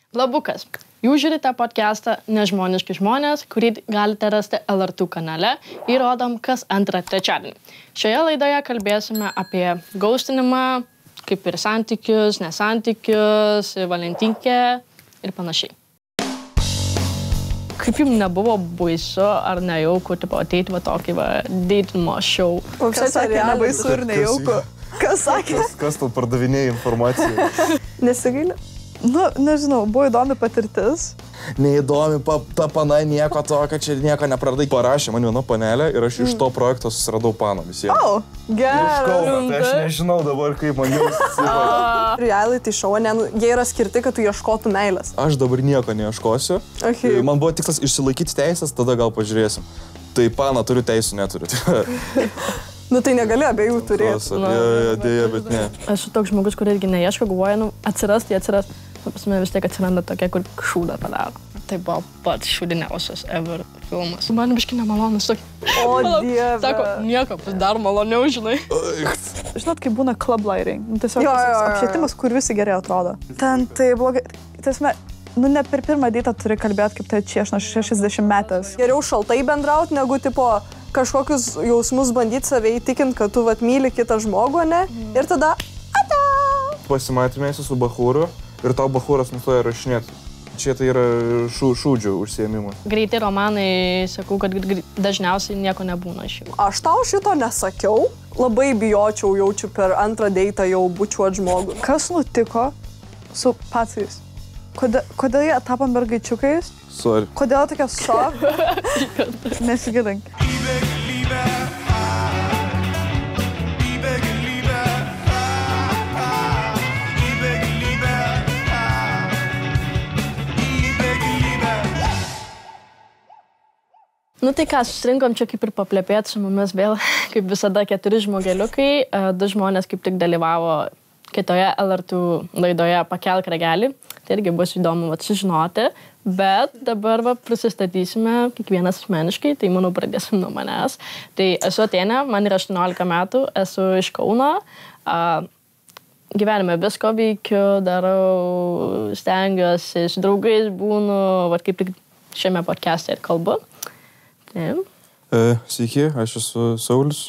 Labukas. Jūs žiūrite podcastą Nežmoniški žmonės, kurį galite rasti LRT kanale ir rodom kas antrą trečiadienį. Šioje laidoje kalbėsime apie gaustinimą, kaip ir santykius, nesantykius, valentinkę ir panašiai. Kaip jums nebuvo baisu ar nejauku, tipo, ateiti va tokį datinimo show? Kas sakė, nebaisu ir nejauku? Kas sakė? Kas tau pardavinėja informaciją? Nesigaili? Nu, nežinau, buvo įdomi patirtis. Neįdomi, ta pana nieko tokio, čia nieko nepraradai. Parašė man viena panelė ir aš iš to projekto susiradau paną visiems. O, gerai. Tai aš nežinau dabar, kaip man jausis. Reality show, jie yra skirti, kad tu ieškotų meilės. Aš dabar nieko neieškosiu. Okay. Man buvo tikslas išsilaikyti teisės, tada gal pažiūrėsim. Tai paną turiu teisų, neturiu. Nu tai negali abiejų turėti. Dėja, bet ne. Aš esu toks žmogus, kur irgi neieško, galvoja, atsiras. Pasme, vis tiek atsiranda tokia, kur šūdą padaro. Tai buvo pats šūdiniausias ever filmas. Man biškai nemalonus tokia. O, Dieve. Sako, nieko, dar maloniau, žinai. Žinot, kaip būna club lighting. Tiesiog apšvietimas, kur visi gerai atrodo. Ten tai blogai. Tiesme, ne per pirmą datą turi kalbėti, kaip tai čiešna 60 metės. Geriau šaltai bendrauti, negu tipo kažkokius jausmus bandyti save įtikinti, kad tu myli kitą žmogų, ne? Ir tada pasimatymėsi su bachūru ir tau bachūras nustoja rašinėti. Čia tai yra šūdžių užsiėmimas. Greiti romanai, sakau, kad dažniausiai nieko nebūna iš jų. Aš tau šito nesakiau. Labai bijočiau, jaučiu per antrą datą jau bučiuot žmogų. Kas nutiko su pacais? Kodėl jie tapo mergaičiukais? Sorry. Kodėl tokia soft? Nesigilink. Nu tai ką, susirinkom čia kaip ir paplepėti su mumis vėl, kaip visada 4 žmogeliukai, 2 žmonės kaip tik dalyvavo kitoje LRT laidoje Pakelk ragelį, tai irgi bus įdomu sužinoti, bet dabar prisistatysime kiekvienas asmeniškai, tai manau pradėsim nuo manęs. Tai esu Atėnė, man yra 18 metų, esu iš Kauno, gyvenime visko veikiu, darau, stengiuosi, su draugais būnu, kaip tik šiame podcast'e ir kalbu. Sveiki, aš esu Saulius,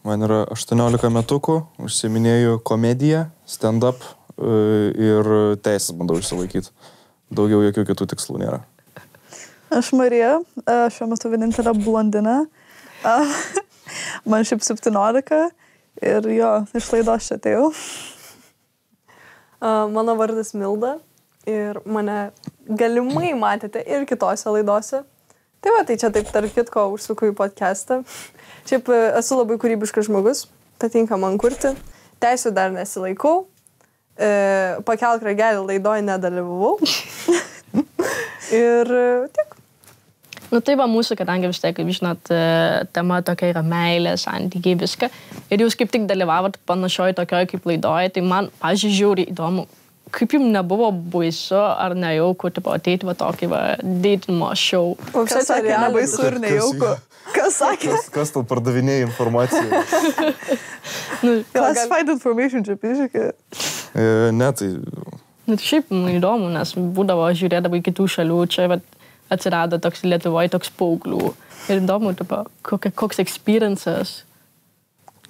man yra 18 metukų, užsiiminėju komediją, stand-up ir teisės bandau išsilaikyti. Daugiau jokių kitų tikslų nėra. Aš Marija, šiuo metu vienintelė blondinė, man šiaip 17 ir jo, iš laidos čia atėjau. Mano vardas Milda ir mane galimai matėte ir kitose laidose. Tai čia taip tarp kitko užsuku į podcastą. Šiaip esu labai kūrybiškas žmogus, patinka man kurti. Teisių dar nesilaikau. Pakelk ragelį laidoje nedalyvavau. Ir tiek. Nu tai va mūsų, kadangi vis tiek, kaip žinot, tema tokia yra meilė, santykiai, viską. Ir jūs kaip tik dalyvavot panašioj tokioj kaip laidoje, tai man, pažiūrėjau, žiauriai įdomu. Kaip jums nebuvo baisu ar nejauku, tipo, ateiti va tokį datinimo show? Kas sakė, nebaisu ir nejauku? Kas sakė? Kas tau pardavinėja informaciją? Classified information čia pieškia. Ne, tai... Šiaip įdomu, nes būdavo žiūrėdavo į kitų šalių, čia atsirado toks Lietuvoje toks paauglių. Ir įdomu, tipo, koks experiences.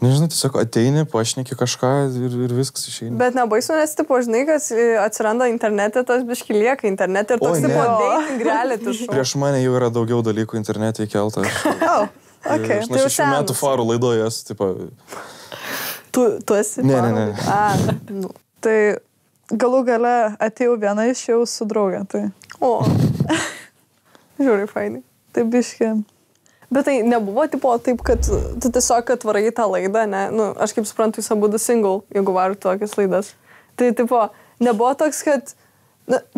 Nežinau, tiesiog ateini, pašneki kažką ir viskas išeina. Bet nebaisu, nes, tipo, žinai, kas atsiranda internete, tas biški lieka internete ir toks, tipo, dating reality show. Prieš mane jau yra daugiau dalykų internete įkelta. Okay. Aš nuo 6 metų farų laidoju esu, tipo... Tu esi farų? Ne. Tai galų gale atėjau viena iš jau su draugė, tai... O, žiūrai, fainai. Tai biški... Bet tai nebuvo, tipo, taip, kad tu tiesiog atvarai tą laidą, ne? Nu, aš kaip suprantu, jūs abudu single, jeigu varu tokias laidas. Tai, tipo, nebuvo toks, kad,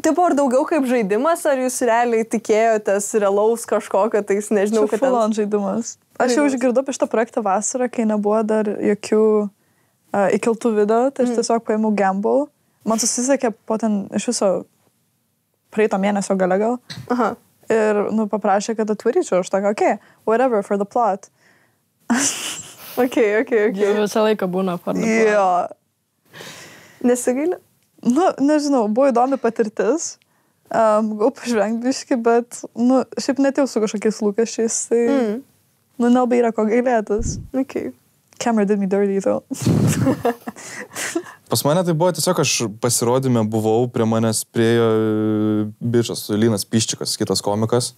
tipo, ar daugiau kaip žaidimas, ar jūs realiai tikėjotės realaus kažkokio, tai nežinau, kad... Čia full-on žaidimas. Aš jau išgirdau apie šitą projektą vasarą, kai nebuvo dar jokių įkeltų video, tai aš tiesiog paėmiau gamble. Man susisiekė po ten iš viso praeito mėnesio gale gal. Aha. Ir, paprašė, kad atvaryčiau. Aš tokia, okay, whatever, for the plot. Okay. Jau visą laiką būna for the plot. Jo. Nesigaili? Nu, nežinau, buvo įdomi patirtis. Gal pažvengbiški, bet, nu, šiaip net jau su kažkokiais lūkesčiais, tai, nu, nelabai yra ko gailėtis. Okay. Camera did me dirty, though. Pas mane tai buvo tiesiog, aš pasirodyme buvau, prie manęs priejo bičas, Linas Piščikas, kitas komikas.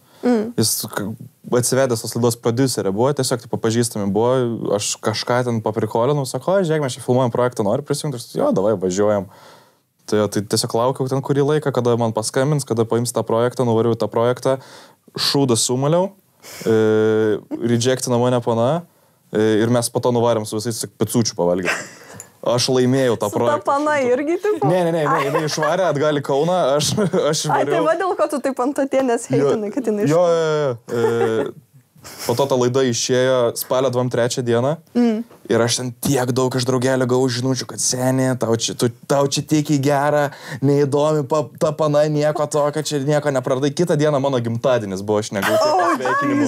Jis atsivedęs tos laidos prodiuserė buvo, tiesiog tai pažįstami buvo, aš kažką ten paprikolinau, sako, žiūrėk, mes čia filmuojam projektą, nori prisijungti, jo, davai, važiuojam. Tai tiesiog laukiau ten kurį laiką, kada man paskambins, kada paims tą projektą, nuvariau tą projektą, šūdą sumaliau, rejectina mane pana ir mes po to nuvarėm su visais picučių pavalgyti. Aš laimėjau tą projektą. Su ta pana irgi, tipo? Ne, jinai išvarė atgal į Kauną, aš išvariau. Ai, tai va dėl ko tu taip ant atėnės heitinai, kad jinai išvarė. Po to ta laida išėjo spalio 23 dieną ir aš ten tiek daug iš draugelio gavau žinučių, kad senė, tau čia tiek į gerą, neįdomi, ta pana nieko tokio, čia nieko nepraradai. Kitą dieną mano gimtadienis buvo, aš negavau tiek sveikinimų.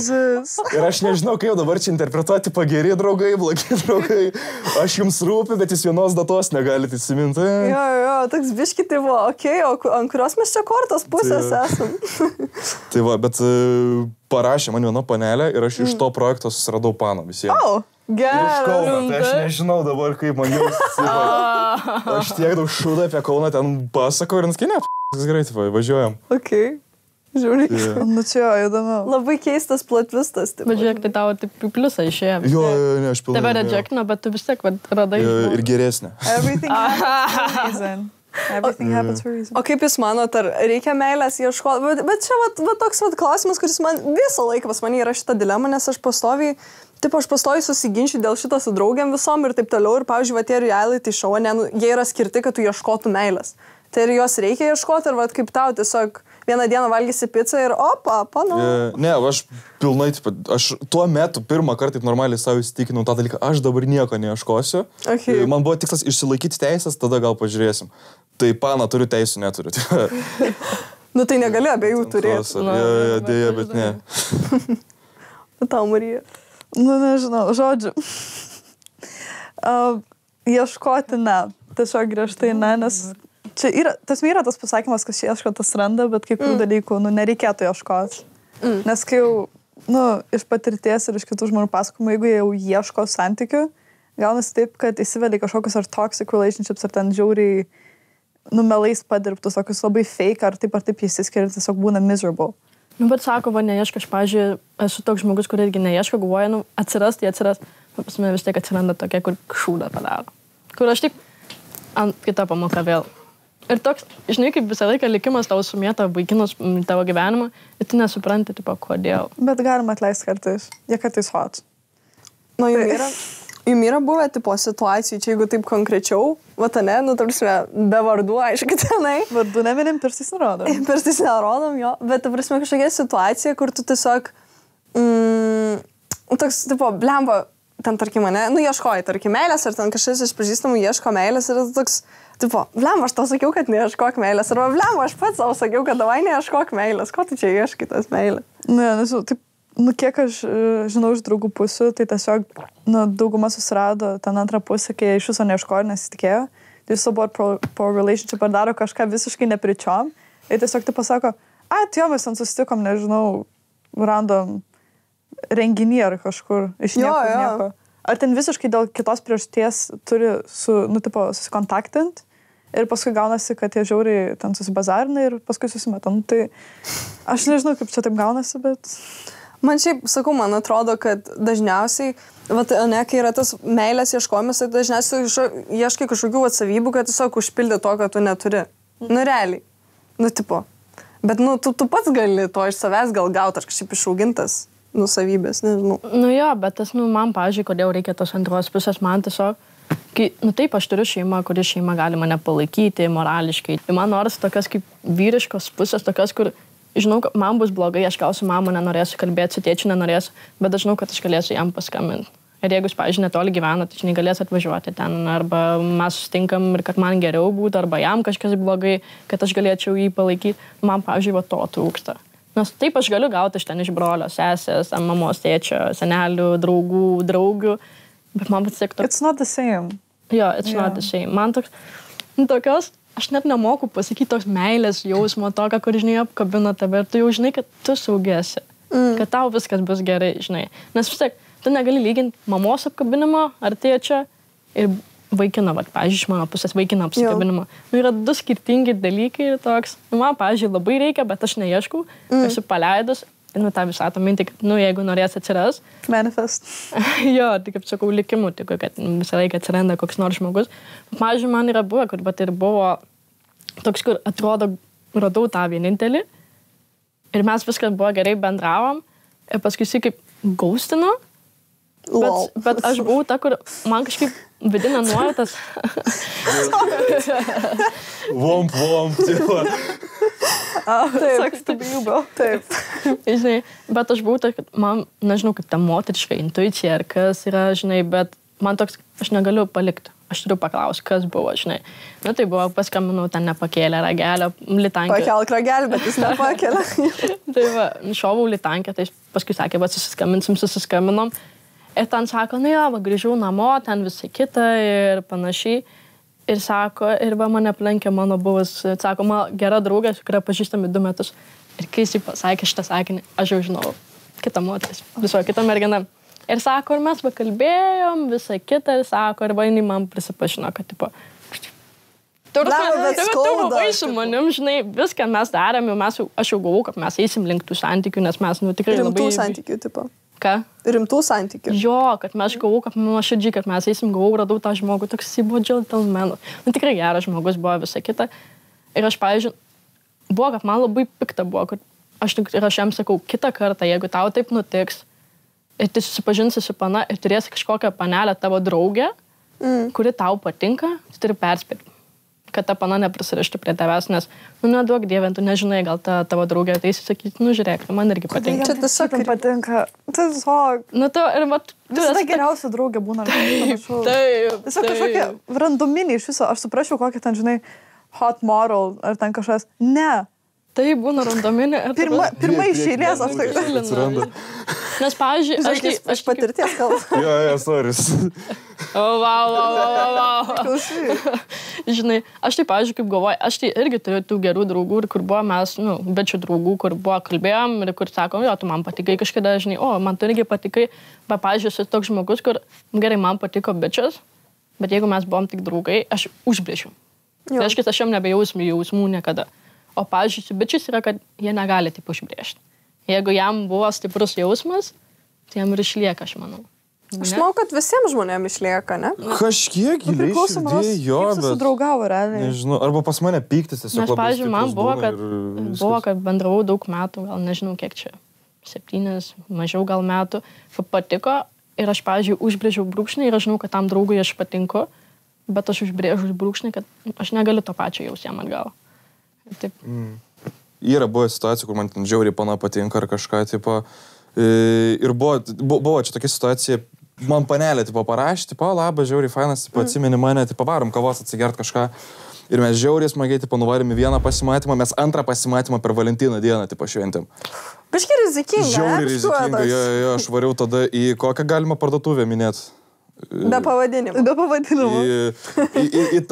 Ir aš nežinau, kaip dabar čia interpretuoti, pageri draugai, blogi draugai. Aš jums rūpi, bet jūs vienos datos negalite įsiminti. Jo, toks biški tai buvo, okei, o ant kurios mes čia kortos pusės esam? Tai va, bet parašė man viena panelė ir aš iš to projekto susiradau paną visiems. Gerai. Tai aš nežinau dabar, kaip man jausis. Aš tiek daug šūdą apie Kauną ten pasakau ir nuskinė, greitai, važiuojam. Okay. Žiūrėk. Yeah. Nu čia įdomu. Labai keistas plotvistas. Bet žiūrėk, tai tavo taip į pliusą išėjo. Jo, ne, aš pilnai. Tave rejectino, bet tu vis tiek radai. Ir geresnė. Everything happens for a reason. Everything happens for a reason. O kaip jūs manot, ar reikia meilės ieškoti? Bet čia va toks klausimas, kuris man visą laiką pas mane yra šita dilema, nes aš pastoviai susiginčiu dėl šito su draugiam visom ir taip toliau. Ir, pavyzdžiui, va tie reality show, jie yra skirti, kad tu ieškotų meilės. Tai ir jos reikia ieškoti, ar va kaip tau tiesiog vieną dieną valgysi pizzą ir opa, pana. Ne, aš pilnai, aš tuo metu pirmą kartą taip normaliai savo įsitikinau tą dalyką, aš dabar nieko neieškosiu. Okay. Man buvo tikslas išsilaikyti teisės, tada gal pažiūrėsim. Tai pana, turiu teisų, neturiu. Nu tai negali abiejų turėti. Dėja, bet ne. Tau, Marija. Nu, nežinau, žodžiu. Ieškoti ne. Tiesiog griežtai ne, nes čia yra tas pasakymas, kas ieško, tas randa, bet kai kurių dalykų, nu, nereikėtų ieškoti. Nes kai jau, nu, iš patirties ir iš kitų žmonių pasakojimų, jeigu jie jau ieško santykių, gaunasi taip, kad įsiveli kažkokius ar toxic relationships, ar ten žiauriai, nu, melais padirbtus, tokius labai fake, ar taip įsiskiria, tiesiog būna miserable. Nu, bet sako, va, neieško, aš, pavyzdžiui, esu toks žmogus, kur irgi neieško, galvoja, nu, atsiras, pas mane vis tiek atsiranda tokia, kur šūdą padaro. Kur aš tik ant kitą pamoką vėl. Ir toks, žinai, kaip visą laiką likimas tau sumėta vaikinus tavo gyvenimą, ir tu nesupranti, tipo, kodėl. Bet galima atleisti kartais. Jie kartais hot. Nu, jum yra buvę, tipo, situacijų, čia jeigu taip konkrečiau, vatane, nu, tarsi, be vardų, aišku, tenai. Vardų neminim, pirštais nerodom. Pirštais nerodom, jo. Bet, prasme, kažkokia situacija, kur tu tiesiog, toks, tipo, blemba, ten, tarkim, mane, nu, ieškoji, tarkim, meilės, ar ten kažkas iš pažįstamų ieško meilės, ir toks, tipo, blemba, aš tau sakiau, kad neieškok meilės, arba blemba, aš pats savo sakiau, kad davai neieškok meilės, ko tu čia ieškai tas meilės? Ne, nežinau, taip, nu, kiek aš žinau iš draugų pusių, tai tiesiog, nu, dauguma susirado ten antrą pusę, kai iš viso neieškojo ir nesitikėjo. Tai viso buvo po relationship ar daro kažką visiškai nepričiom. Ir tiesiog tai pasako, tai jo, mes ten susitikom, nežinau, random renginį ar kažkur iš nieko. Ar ten visiškai dėl kitos priežasties turi susikontaktint ir paskui gaunasi, kad jie žiauriai ten susibazarina ir paskui susimetam. Tai aš nežinau, kaip čia taip gaunasi, bet... Man šiaip, sakau, man atrodo, kad dažniausiai, kai yra tas meilės ieškojimas, tai dažniausiai ieškai kažkokių atsavybių, kad tiesiog užpildė to, kad tu neturi. Nu, realiai. Nu, tipo. Bet, nu, tu pats gali to iš savęs gal gauti, ar kažkaip išaugintas nusavybės, nežinau. Nu jo, bet tas, nu, man, pavyzdžiui, kodėl reikia tos antros pusės, man tiesiog, nu taip, aš turiu šeimą, kuri šeima gali mane palaikyti morališkai. Ir man noras tokios kaip vyriškos pusės, tokios, kur, žinau, kad man bus blogai, aš gal su mama nenorėsiu kalbėti, su tėčiu nenorėsiu, bet aš žinau, kad aš galėsiu jam paskambinti. Ir jeigu jis, pavyzdžiui, netoli gyvena, tai žinai, galės atvažiuoti ten, arba mes susitinkam ir kad man geriau būtų, arba jam kažkas blogai, kad aš galėčiau jį palaikyti. Man, pavyzdžiui, va to trūksta. Nes taip aš galiu gauti iš ten iš brolio, sesės, mamos, tėčio, senelių, draugų, draugių, bet man vis tiek toks... It's not the same. Jo, it's not the same. Man toks, nu, tokios aš net nemoku pasakyti tos meilės jausmo, tokio, kur, žinai, apkabina tave ir tu jau žinai, kad tu saugiasi, kad tau viskas bus gerai, žinai. Nes vis tiek, tu negali lyginti mamos apkabinimo ar tėčio ir vaikino, pavyzdžiui, iš mano pusės vaikino apsikabinimo. Nu, yra du skirtingi dalykai ir toks, man, pavyzdžiui, labai reikia, bet aš neieškau, esu paleidus. Nu, tą visą tą mintį, kad, nu, jeigu norės atsiras. Manifest. Jo, tai kaip sakau, likimų, tik, kad visą laiką atsiranda koks nors žmogus. Pavyzdžiui, man yra buvę, kur bet ir buvo toks, kur atrodo, radau tą vienintelį ir mes viskas buvo gerai bendravom ir paskui jis kaip gaustino, bet aš buvau ta, kur man kažkaip vidinė nuojautas. Vomp, tipo. Taip. Žinai, bet aš buvau, kad man, nežinau, kaip ta moteriška intuicija ar kas yra, žinai, bet man toks, aš negaliu palikti. Aš turiu paklausti, kas buvo, žinai. Nu, tai buvo, paskambinau, ten nepakėlė ragelio, litankę. Pakelk ragelį, bet jis nepakėlė. Tai va, šovau litankę, tai paskui sakė, va, susiskambinom. Ir ten sako, nu jo, va, grįžau namo, ten visai kita ir panašiai. Ir sako, ir va, mane aplankė mano buvus, sako, mano gera draugė, su kuria pažįstami 2 metus. Ir kai jis pasakė šitą sakinį, aš jau žinau, kita moteris, viso kita mergina. Ir sako, ir mes pakalbėjom, visą kitą, ir sako, ir vainį man prisipažino, kad, tipo, tu buvai su manim, žinai, viską mes darėm, aš jau galvau, kad mes eisim link tų santykių, nes mes, nu, tikrai labai... Rimtų santykių, tipo. Ką? Rimtų santykių. Jo, kad mes galvau, kad nuoširdžiai, kad mes eisim, galvau, radau tą žmogų, toks jis buvo džentelmenas. Nu, tikrai geras žmogus buvo visą kitą. Ir aš, pavyzdžiui, buvo, kad man labai pikta buvo, kad aš jam sakau, kitą kartą, jeigu tau taip nutiks, ir tu susipažinsi su pana ir turėsi kažkokią panelę tavo draugę, kuri tau patinka, tu turi perspėti, kad ta pana neprisirištų prie tavęs, nes, nu, neduok dievę, tu nežinai, gal ta tavo draugė ateis ir sakyti, nu, žiūrėk, man irgi patinka. Čia tiesiog patinka. Tiesiog. Nu, tu, ir vat... Visada geriausia draugė būna. Taip. Tiesiog kažkokie randominiai iš viso. Aš suprasčiau, kokie ten, žinai, hot moral ar ten kažkas. Ne. Tai būna randominė. Pirma iš eilės aš tai atsiranda. Nes, pavyzdžiui, aš patirties kalbu. Jo, sorry. Wow. Žinai, aš tai, pavyzdžiui, kaip galvoju, aš tai irgi turiu tų gerų draugų, kur buvo mes, nu, bečių draugų, kur buvo kalbėjom ir kur sakom, jo, tu man patikai kažkada, žinai, o, man tu irgi patikai, bet, pavyzdžiui, esu toks žmogus, kur gerai man patiko bečias, bet jeigu mes buvom tik draugai, aš užbrėžiu. Tai reiškia, aš jam nebejausiu jausmų niekada. O, pavyzdžiui, su bičiais yra, kad jie negali taip užbrėžti. Jeigu jam buvo stiprus jausmas, tai jam ir išlieka, aš manau. Aš manau, kad visiems žmonėms išlieka, ne? Kažkiek giliai širdį, jo, bet... Susidraugavo, realiai. Nežinau, arba pas mane pyktis tiesiog labai stiprus. Nes, pavyzdžiui, man buvo, kad bendravau daug metų, gal nežinau kiek čia, 7, mažiau gal metų, patiko ir aš, pavyzdžiui, užbrėžiau brūkšnį ir aš žinau, kad tam draugui aš patinku, bet aš užbrėžiau brūkšnį, kad aš negaliu to pačio jaus jam atgal. Taip. Yra buvo situacija, kur man ten žiauriai pana patinka ar kažką, tipo, ir buvo čia tokia situacija, man panelė, tipo, parašė, tipo, labas, žiauriai fainas, tipo, atsimeni mane, tipo, varom kavos atsigert kažką, ir mes žiauriai smagiai, tipo, nuvarėm į vieną pasimatymą, mes antrą pasimatymą per Valentino dieną, tipo, šventėm. Biški rizikinga, žiauriai rizikinga, jo, aš variau tada į kokią galima parduotuvę minėti. Be pavadinimo. Be pavadinimo.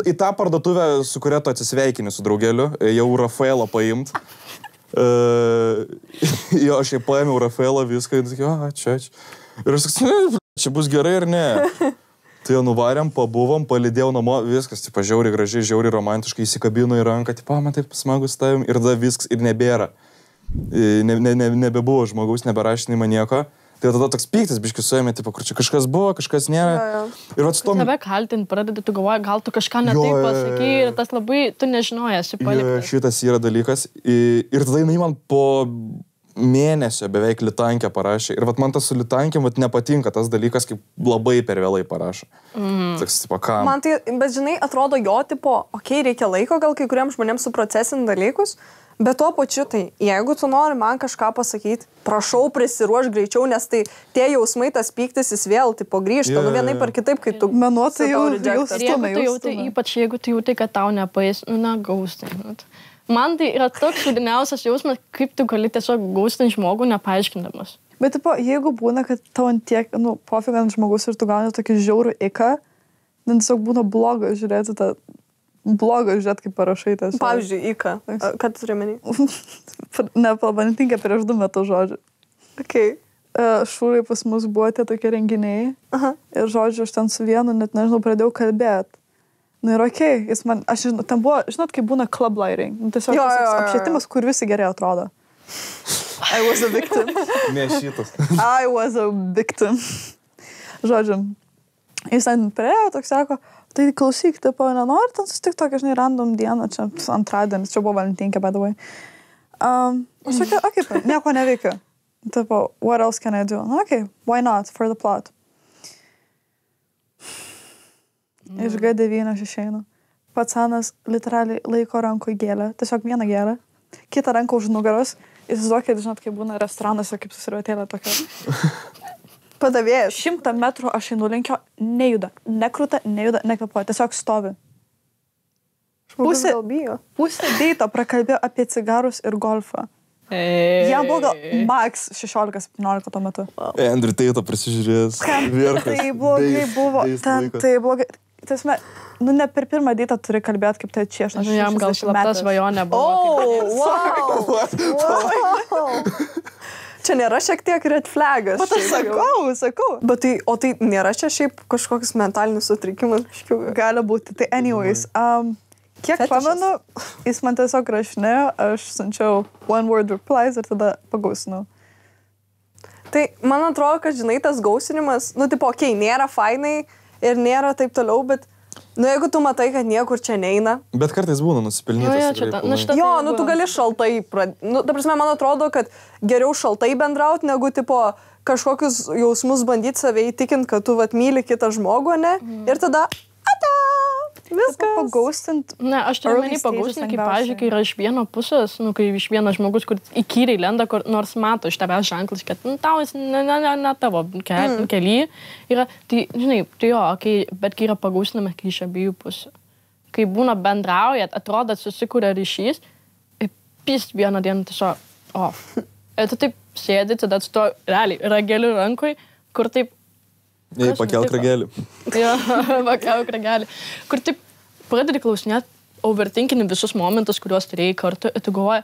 Į tą parduotuvę, su kuria tu atsisveikini su draugeliu, jau Rafaelą paimt. Jo, aš jau paėmiau Rafaelą viską ir sakiau, čia. Ir aš sakiau, čia bus gerai ar ne? Tai jau nuvarėm, pabuvom, palydėjau namo, viskas, tipo, žiauriai gražiai, žiauriai romantiškai, įsikabino į ranką, tipo, man taip smagus tavim, ir tada viskas, ir nebėra. Nebebuvo žmogaus, neberašinai man nieko. Tai tada toks pyktis, biškis suėmė, tipo, kur čia kažkas buvo, kažkas nėra. Ir vat su tom... Tave kaltinti pradedi, tu galvoji, gal tu kažką netaip pasakai ir tas labai, tu nežinoji, esi paliktas. Šitas yra dalykas. Ir tada jinai man po mėnesio beveik litankę parašė. Ir vat man tas su litankėm vat nepatinka tas dalykas, kaip labai per vėlai parašo. Toks, tipo, kam? Man tai, bet žinai, atrodo jo, tipo, okei, reikia laiko gal kai kuriems žmonėms suprocesinti dalykus. Bet tuo pačiu, tai jeigu tu nori man kažką pasakyti, prašau prisiruoš greičiau, nes tai tie jausmai, tas pyktis, jis vėl tipo grįžta, nu vienaip ar kitaip, kai tu... Menuotai jau jautai, ypač jeigu tu jautai, kad tau nepaės, nu na, gaustai. Man tai yra toks sudiniausias jausmas, kaip tu gali tiesiog gaustinti žmogų nepaaiškindamas. Bet tipo, jeigu būna, kad tau antiek, nu, pofigant žmogus ir tu gauni tokį žiaurų iką, tiesiog būna bloga žiūrėti tą blogas, žiūrėt, kaip parašai tas. Pavyzdžiui, Ika. Ką tu turi menį? Nepabandinkę prieš 2 metus, žodžiu. Okay. Šūrai pas mus buvo tie tokie renginiai. Aha. Ir, žodžiu, aš ten su vienu, net nežinau, pradėjau kalbėti. Nu ir okei, jis man, aš žinau, ten buvo, žinot, kaip būna club lighting. Tiesiog apšvietimas, kur visi gerai atrodo. I was a victim. Ne šitas. I was a victim. Žodžiu, jis ten priejo, toks sako, tai klausyk, tipo, nenori ten susitikti tokią, žinai, random dieną, čia antradienis, čia buvo Valentinkė, by the way. Aš sakiau, okei, nieko neveikiu. Tipo, what else can I do? Nu, okei, why not, for the plot. Iš G9 aš išeinu. Patsanas literaliai laiko rankoj gėlę, tiesiog vieną gėlę, kitą ranką už nugaros. Įsivaizduokit, žinot, kaip būna restoranuose, kaip susirvatėlė tokia. Padavėjas. 100 metrų aš einu linkio, nejuda, nekruta, nejuda, nekvepuoja, tiesiog stovi. Pusė deito prakalbėjo apie cigarus ir golfą. Jam buvo gal max 16-17 tuo metu. Andrew Tate prisižiūrės. Tai blogai buvo. Tai blogai. Tiesme, nu ne per pirmą deitą turi kalbėti, kaip tai čia aš. Jam gal slapta svajonė buvo. Wow. Čia nėra šiek tiek red flagas. Bet aš sakau. Bet tai, o tai nėra čia šiaip kažkoks mentalinis sutrikimas? Gali būti. Tai anyways, kiek pamenu, jis man tiesiog rašinėjo, aš siunčiau one word replies ir tada pagausinau. Tai man atrodo, kad žinai, tas gausinimas, nu tipo, okei, nėra fainai ir nėra taip toliau, bet, nu jeigu tu matai, kad niekur čia neina. Bet kartais būna nusipelnytas. Jo, nu tu gali šaltai, nu, ta prasme, man atrodo, kad geriau šaltai bendrauti, negu tipo kažkokius jausmus bandyti save įtikinti, kad tu vat myli kitą žmogų, ne? Ir tada, viskas. Pagaustint. Ne, aš turiu menį pagaustinti, kaip, pavyzdžiui, kai yra iš vieno pusės, nu, kai iš vieno žmogus, kur įkyriai lenda, kur nors mato iš tavęs ženklas, kad nu, tau jis ne tavo kely yra, tai, žinai, tai jo, bet kai yra pagaustinama, kai iš abiejų pusių. Kai būna bendraujat, atrodo, susikūrė ryšys, ir pist vieną dieną tiesiog, ir tu taip sėdi, tada tu to, realiai, ragelių rankoj, kur taip, Jei, pakelk ragelį. Jo, pakelk ragelį. Kur taip pradedi klausinėti, overtinkini visus momentus, kuriuos turėjai kartu, ir tu galvoji,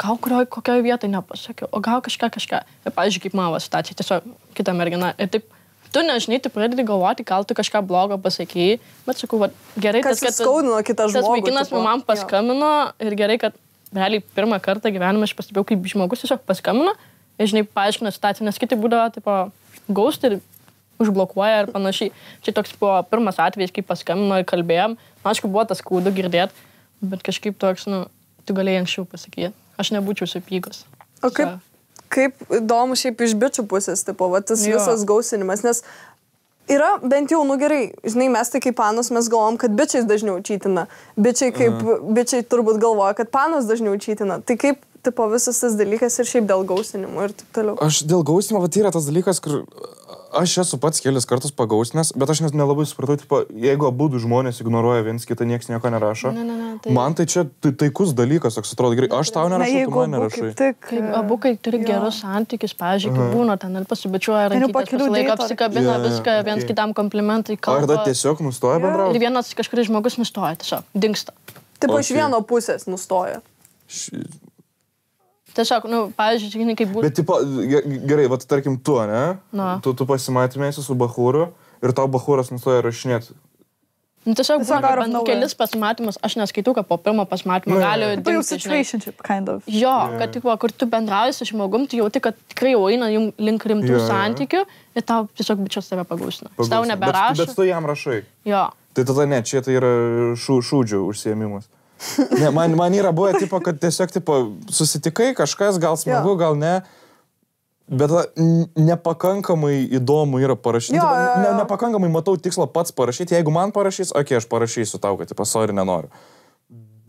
gal kokioje vietoje nepasakiau, o gal kažką. Ir, pavyzdžiui, kaip mano situacija, tiesiog kita mergina. Ir taip, tu nežinai, tu pradedi galvoti, gal tu kažką blogo pasakėjai, bet sakau, va, gerai, kad skaudino kitą žmogų. Tas vaikinas man paskambino ir gerai, kad realiai pirmą kartą gyvenime aš pastebėjau, kaip žmogus tiesiog paskambino ir, žinai, paaiškino situaciją, nes kiti būdavo, tipo, ghost ir užblokuoja ir panašiai. Čia toks buvo pirmas atvejis, kai paskambino ir kalbėjom. Aišku, buvo tas skaudu girdėt, bet kažkaip toks, nu, tu galėjai anksčiau pasakyti. Aš nebūčiau supykus. O kaip įdomu šiaip iš bičių pusės, tipo, va, tas visas gausinimas, nes yra bent jau, nu gerai, žinai, mes tai kaip panos, mes galvom, kad bičiais dažniau čytina. Bičiai turbūt galvoja, kad panos dažniau čytina. Tai kaip, tipo, visas tas dalykas ir šiaip dėl gausinimo ir taip toliau. Aš dėl gausinimo, va, tai yra tas dalykas, kur aš esu pats kelis kartus pagausinęs, bet aš nelabai supratau, tipo, jeigu abudu žmonės ignoruoja viens kitą, nieks nieko nerašo. Tai... Man tai čia taikus dalykas, toks atrodo, gerai, aš tau nerašau, tu man nerašai. Abu, kai turi gerus santykius, pavyzdžiui, kai būna ten ir pasibičiuoja rankytės, pasilaiko, apsikabina viską, viens kitam komplimentai kalba. Ar tada tiesiog nustoja bendrauti? Ir vienas kažkuris žmogus nustoja, tiesiog dingsta. Taip, iš vieno pusės nustoja. Tiesiog, nu, pavyzdžiui, kaip būtų. Bet, tipo, gerai, va, tarkim, tu, ne? Tu pasimatymėsi su bachūru ir tau bachūras nustoja rašinėti. Nu, tiesiog būna kelis pasimatymus, aš neskaitau, kad po pirmo pasimatymo gali dingti. Tai jau situationship, kind of. Jo, kad, tipo, kur tu bendrauji su žmogum, tu jauti, kad tikrai jau eina link rimtų santykių ir tau tiesiog bičias tave pagausina. Tau neberašo. Bet tu jam rašai. Jo. Tai tada ne, čia tai yra šūdžių užsiėmimas. Ne, man yra buvę, tipo, kad tiesiog, tipo, susitikai kažkas, gal smagu, gal ne, bet nepakankamai įdomu yra parašyti. Nepakankamai matau tikslą pats parašyti. Jeigu man parašys, aš parašysiu tau, kad, tipo, sorry, nenoriu.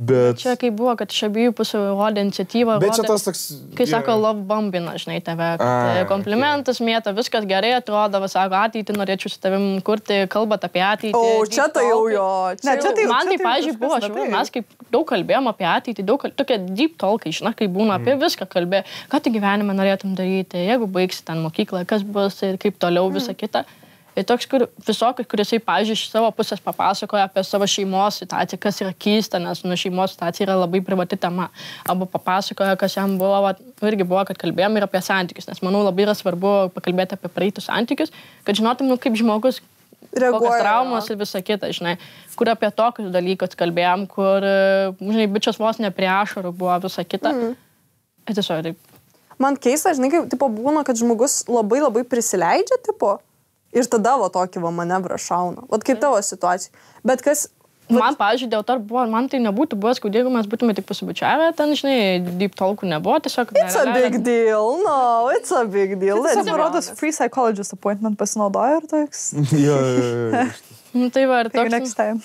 Bet... Čia kaip buvo, kad iš abiejų pusių rodė iniciatyvą. Bet čia tas toks... Kai sako, love bombina, žinai, tave, kad komplimentus mėta, viskas gerai atrodo, sako, ateitį norėčiau su tavim kurti, kalbat apie ateitį. O, čia tai jau jo. Man tai, pavyzdžiui, buvo, mes kaip daug kalbėjom apie ateitį, tokie deep talkai, žinai, kai būna apie viską kalbė, ką tu gyvenime norėtum daryti, jeigu baigsi ten mokyklą, kas bus ir kaip toliau, visą kitą. Ir toks, kur visokius, kur jisai, pavyzdžiui, iš savo pusės papasakoja apie savo šeimos situaciją, kas yra keista, nes šeimos situacija yra labai privati tema. Arba papasakoja, kas jam buvo, irgi buvo, kad kalbėjom ir apie santykius, nes manau labai yra svarbu pakalbėti apie praeitus santykius, kad žinotum, kaip žmogus kokios traumos ir visa kita, žinai, kur apie tokius dalykus kalbėjom, kur, žinai, bičias vos ne prie ašarų buvo visa kita. Ir tiesiog taip. Man keista, žinai, kaip tipo, būna, kad žmogus labai prisileidžia, tipo, ir tada va tokį va manevrą šauna. Vat kaip tavo situacija. Bet kas... Man, pavyzdžiui, dėl to buvo, man tai nebūtų buvęs, kad jeigu mes būtume tik pasibučiavę, ten, žinai, deep talkų nebuvo, tiesiog... It's a big deal, no, it's a big deal. Tiesiog parodos free psychologist appointment pasinaudoja ir toks. Jo. Nu tai va ir toks... Next time.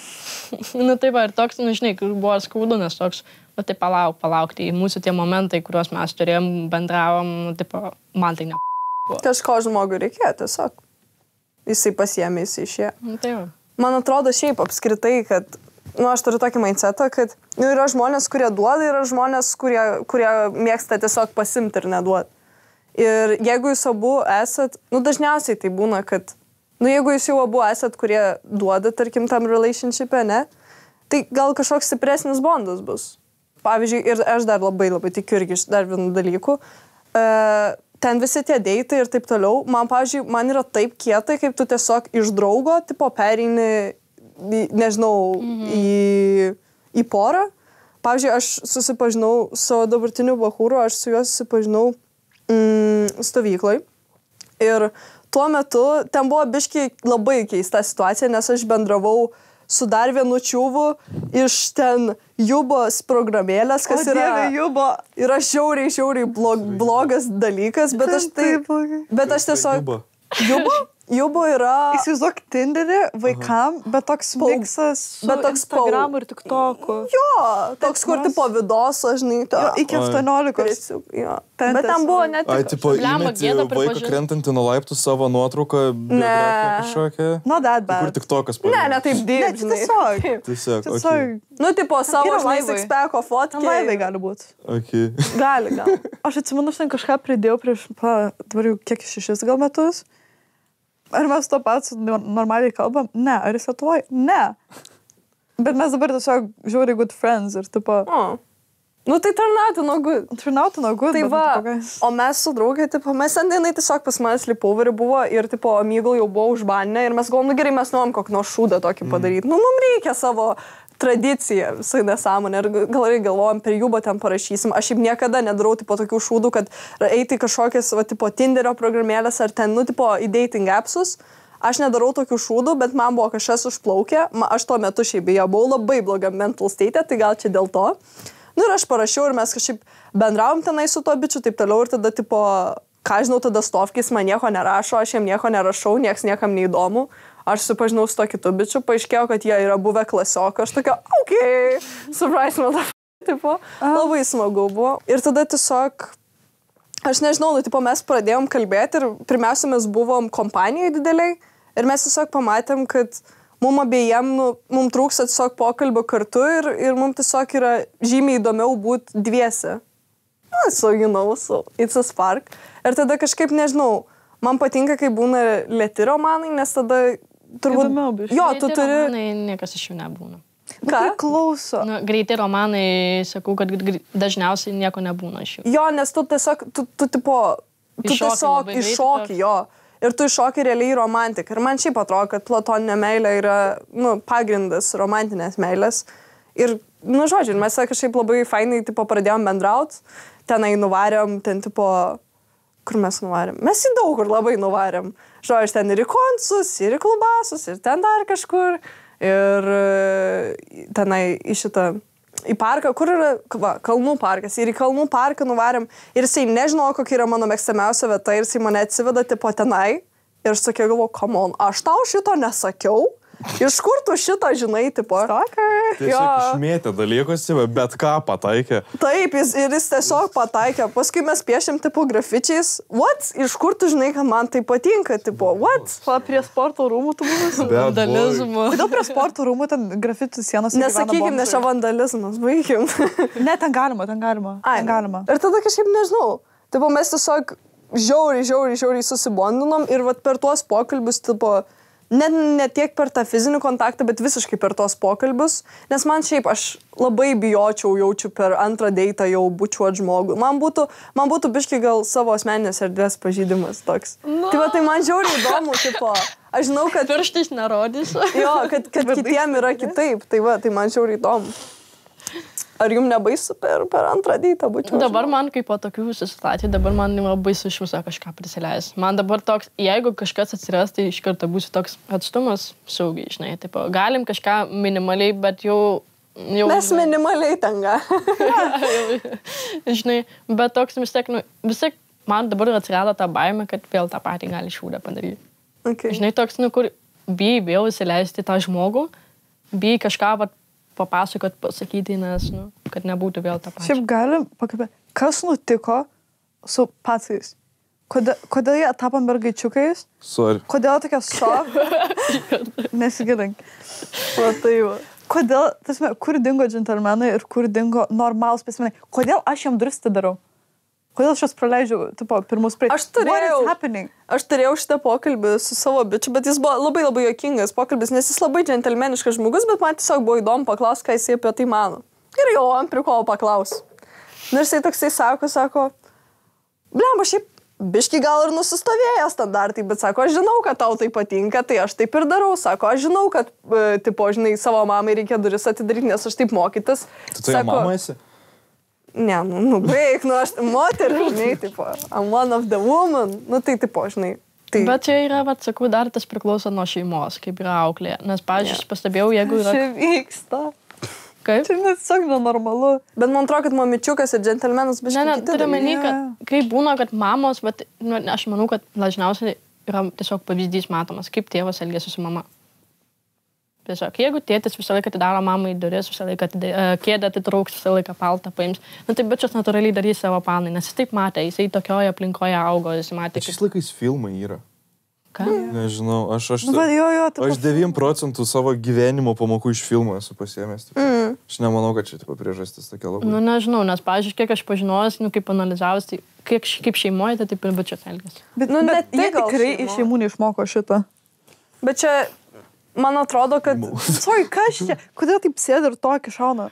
Nu tai va ir toks, nu žinai, kur buvo skaudu, nes toks, nu tai palauk, tai mūsų tie momentai, kuriuos mes turėjom, bendravom, nu tipo, man tai ne... Kažko žmogui reikėjo tiesiog. Jisai pasiėmė, jisai išėjo. Nu tai va. Man atrodo šiaip apskritai, kad, nu, aš turiu tokį mindsetą, kad nu, yra žmonės, kurie duoda, yra žmonės, kurie mėgsta tiesiog pasimti ir neduoti. Ir jeigu jūs abu esat, nu, dažniausiai tai būna, kad, nu, jeigu jūs jau abu esat, kurie duoda, tarkim, tam relationship'e, ne, tai gal kažkoks stipresnis bondas bus. Pavyzdžiui, ir aš dar labai tikiu irgi dar vienų dalykų. Ten visi tie deitai ir taip toliau, man, pavyzdžiui, man yra taip kietai, kaip tu tiesiog iš draugo, tipo, pereini, nežinau, į porą. Pavyzdžiui, aš susipažinau su dabartiniu bachūru, aš su juo susipažinau stovykloj. Ir tuo metu ten buvo biškai labai keista situacija, nes aš bendravau su dar vienu čiuvu iš ten Jubos programėlės, kas yra žiauriai blogas dalykas, bet aš tiesiog... Jubo yra... Įsivaizduok Tinderį vaikam, bet toks miksas su Instagramu ir TikToku. Jo, toks, kur tipo vidoso, žinai, to. Jo, iki 18. Jo. Bet ten buvo net... Ai, tipo, įmeti vaiką krentantį nuo laiptų savo nuotrauką, biografiją kažkokią. No that bad. Kur TikTokas pavyzdžiui. Ne, taip dirb, žinai. Tiesiog, okei. Nu, tipo, savo six-packo fotkę. Laivai gali būti. Okei. Gali. Aš atsimenu, aš ten kažką pridėjau prieš, dabar jau kiek 6 gal metus. Ar mes to pats normaliai kalbam? Ne. Ar jis Lietuvoj? Ne. Bet mes dabar tiesiog žiauriai good friends ir tipo... Nu tai turn out good. Tai va, o mes su draugė, tipo, mes šiandienai tiesiog pas mane sleepoverį buvo ir, tipo, Amygl jau buvo užbaninę ir mes galvom, nu gerai, mes norim kokį nors šūdą tokį padaryti. Nu, mums reikia savo tradiciją, visai nesąmonė. Ir galvojom, per Jubą ten parašysim. Aš šiaip niekada nedarau, tipo, tokių šūdų, kad eiti kažkokias, va, tipo, Tinderio programėlės ar ten, nu, tipo, į dating appsus. Aš nedarau tokių šūdų, bet man buvo kažkas užplaukę. Aš tuo metu šiaip beje buvau labai blogam mental state, tai gal čia dėl to. Nu ir aš parašiau ir mes kažkaip bendravom tenai su tuo bičiu, taip toliau ir tada, tipo, ką žinau, tada Stovkis man nieko nerašo, aš jam nieko nerašau, nieks niekam neįdomu. Aš supažinau su to kitu bičiu, paaiškėjo, kad jie yra buvę klasiokai, aš tokia, okei, surprise, man tipo, labai smagu buvo. Ir tada tiesiog, aš nežinau, nu, tipo, mes pradėjom kalbėti ir pirmiausia, mes buvom kompanijai dideliai ir mes tiesiog pamatėm, kad mums abiejiem, nu, mums trūksta tiesiog pokalbio kartu ir mums tiesiog yra žymiai įdomiau būti dviese. So, you know, so it's a spark. Ir tada kažkaip, nežinau, man patinka, kai būna lėti romanai, nes tada turbūt... Įdomiau, jo, tu turi... Romanai niekas iš jų nebūna. Ką? Klauso. Nu, greiti romanai, sakau, kad dažniausiai nieko nebūna iš jų. Jo, nes tu tiesiog, tu tipo, tu tiesiog iššoki, jo. Ir tu iššoki realiai romantiką. Ir man šiaip atrodo, kad platoninė meilė yra, nu, pagrindas romantinės meilės. Ir, nu, žodžiu, mes kažkaip labai fainai, tipo, pradėjom bendraut. Tenai nuvarėm, ten, tipo, kur mes nuvarėm? Mes į daug kur labai nuvarėm. Žodžiu, ten ir į koncus, ir į klubasus, ir ten dar kažkur. Ir tenai į parką, kur yra, va, Kalnų parkas. Ir į Kalnų parką nuvarėm. Ir jisai nežinojo, kokia yra mano mėgstamiausia vieta. Ir jisai mane atsiveda, tipo, tenai. Ir aš sakiau, galvoju, come on, aš tau šito nesakiau. Iš kur tu šitą žinai, tipo? Tiesiog išmėtė dalykus, bet ką pataikė. Taip, jis tiesiog pataikė. Paskui mes piešėm, tipo, grafičiais. What? Iš kur tu žinai, kad man tai patinka, tipo, what? Prie sporto rūmų tu buvai? Vandalizmo. Kodėl prie sporto rūmų ten grafičių sienos? Nesakykim, nes čia vandalizmas, baigim. Ne, ten galima. Ir tada kažkaip nežinau. Tipo, mes tiesiog žiauriai susibondinom ir vat per tuos pokalbius, tipo, ne tiek per tą fizinį kontaktą, bet visiškai per tuos pokalbius, nes man šiaip aš labai jaučiu per antrą deitą jau bučiuot žmogų. Man būtų biški gal savo asmeninės erdvės pažeidimas toks. No. Tai va, tai man žiauriai įdomu, tipo, aš žinau, kad... Pirštais nerodysiu. Jo, kad kitiem yra kitaip, tai va, tai man žiauriai įdomu. Ar jums nebaisu per antrą deitą bučiuot? Dabar man kaip po tokių situacijų, dabar man nebaisu iš viso kažką prisileis. Man dabar toks, jeigu kažkas atsiras, tai iš karto būsiu toks atstumas saugiai, žinai. Taip, galim kažką minimaliai, bet jau mes minimaliai tenga. Žinai, bet toks vis tiek, man dabar atsirado tą baimę, kad vėl tą patį gali šūdą padaryti. Okay. Žinai, toks, kur bijai vėl įsileisti tą žmogų, bijai kažką papasakot, pasakyti, nes, kad nebūtų vėl tą patį. Šiaip galim pakalbėti, kas nutiko su patais? Kodėl jie tapo mergaičiukais? Sorry. Kodėl tokia soft? Nesigilink. Kodėl, kur dingo džentelmenai ir kur dingo normalūs specimenai? Kodėl aš jam duris darau? Kodėl aš praleidžiu, tipo, pirmus Aš turėjau šitą pokalbį su savo bičiu, bet jis buvo labai juokingas pokalbis, nes jis labai džentelmeniškas žmogus, bet man tiesiog buvo įdomu paklausti, ką jis apie tai mano. Ir jau ant prikolo paklausiu. Ir jisai toksai sako, blemba, šiaip biški gal ir nusistovėję standartai, bet sako, aš žinau, kad tau tai patinka, tai aš taip ir darau. Sako, aš žinau, kad, tipo, žinai, savo mamai reikia duris atidaryti, nes aš taip mokytas. Tu mama esi? Ne, baig, aš moteris, žinai, tipo, I'm one of the woman, tai, tipo, žinai. Tai... Bet čia yra, sakau, dar tas priklauso nuo šeimos, kaip yra auklė, nes, pavyzdžiui, pastebėjau, jeigu yra... Čia vyksta. Kaip? Čia tiesiog nenormalu. Bet man atrodo, kad mamičiukas ir džentelmenas biškai kiti. Ne, turiu menį, kad kaip būna, kad mamos, bet aš manau, kad dažniausiai yra tiesiog pavyzdys matomas, kaip tėvas elgiasi su mama. Tiesiog, jeigu tėtis visą laiką atidaro mamai duris, visą laiką kėdę atitrauks, visą laiką paltą paims, tai bičias natūraliai darys savo panai, nes jis taip matė, jisai tokioje aplinkoje augo, jis matė. Šiais laikais filmai yra. Ką? Nežinau, aš 9% savo gyvenimo pamokų iš filmų esu pasiėmęs. Aš nemanau, kad čia priežastis tokia labai. Nežinau, nes, pavyzdžiui, kiek aš pažinojęs, kaip analizavęs, tai kaip šeimoje, tai taip ir bičias elgės. Bet jie tikrai iš šeimų neišmoko šitą. Bet čia... Man atrodo, kad... Sorry, kas čia? Kodėl taip sėdi ir tokį šauna?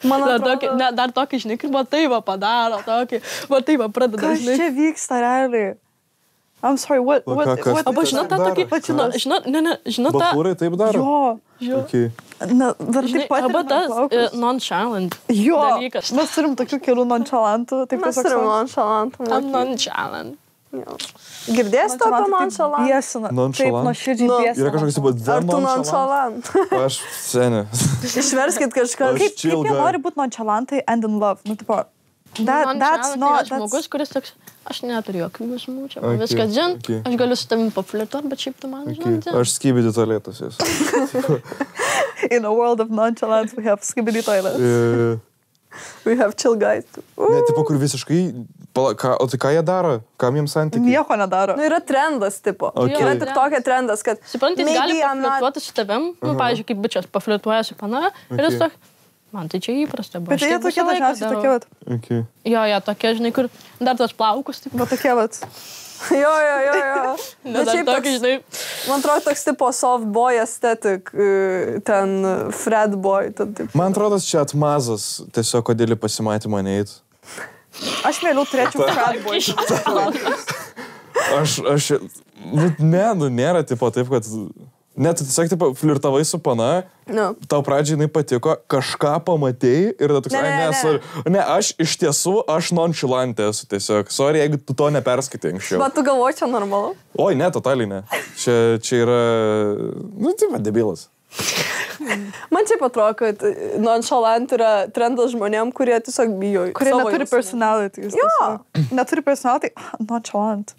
Man atrodo... Dar tokį, žinai, kaip va taip padaro, tokį, va taip pradeda. Kas čia vyksta realiai? I'm sorry, what? Aba žinot tą tokį... Žinot tą... Bachūrai taip daro? Jo. Okay. Dar taip pat... Aba tas nonchalant dalykas. Mes turim tokių kelių nonchalantų. Mes turim nonchalantų. I'm nonchalant. Girdėsite apie nonchalant? Biesina. Taip, nuoširdžiai biesina. Yra kažkoks tipo Ar tu nonchalant? Aš seniai. Išverskit kažką. Kaip jie nori būti nonchalantai and in love? Nu, tipo, that's not... Žmogus, kuris toks, aš neturiu jokių jausmų, čia viskas dzin, aš galiu su tavim paflirtuot, bet šiaip tu man žinai dzin. Aš skibidi toiletas esu. In a world of nonchalance, we have skibidi toilets. We have chill guys. Ne, tipo, kur visiškai... O tai ką jie daro? Kam jiems santykiai? Nieko nedaro. Nu, yra trendas, tipo. Yra tik tokia trendas, kad... Supranti, jis gali paflirtuoti su tavim, pavyzdžiui, kaip bičias paflirtuoja su pana, ir jis toks, man tai čia įprasta buvo. Bet jie tokie dažniausiai tokie vat. Jo, tokie, žinai, kur dar tos plaukus, taip. Va tokie vat. Jo. Bet šiaip toks, žinai... Man atrodo, toks tipo soft boy aesthetic, ten Fred boy. Man atrodo, čia atmazas, tiesiog kodėl į pasimatymą neit. Aš mėliau turėčiau Fred boy. Nėra tipo taip, kad... Ne, tu tiesiog tipo flirtavai su pana, tau pradžiai jinai patiko, kažką pamatėjai ir tada toks, ne, aš iš tiesų, aš nonchalant esu tiesiog. Sorry, jeigu tu to neperskaitai anksčiau. Bet tu galvoji, čia normalu? Oi, ne, totaliai ne. Čia yra, taip, debilas. Man čia atrodo, kad nonchalant yra trendas žmonėm, kurie tiesiog bijo. Kurie neturi personality. Jo. Neturi personality, nonchalant.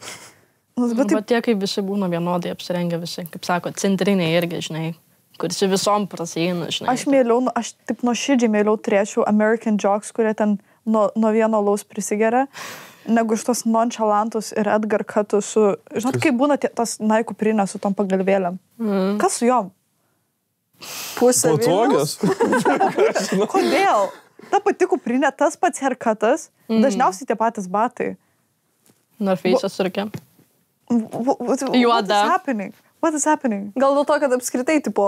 Bet tie, kaip visi būna vienodai apsirengę visi, kaip sako, centriniai irgi, žinai, kuris visom prasieina, žinai. Aš taip nuoširdžiai mėliau turėčiau American jocks, kurie ten nuo vieno laus prisigeria, negu šitos nonchalantus ir Edgar Cutus su... Žinot, kaip būna tas Nike kuprinė su tom pagalvėlėm? Kas su jom? Pusė Vilniaus. Kodėl? Ta pati kuprinė, tas pats haircutas, dažniausiai tie patys batai. Norfeisas surkia. What is happening? Gal dėl to, kad apskritai, tipo,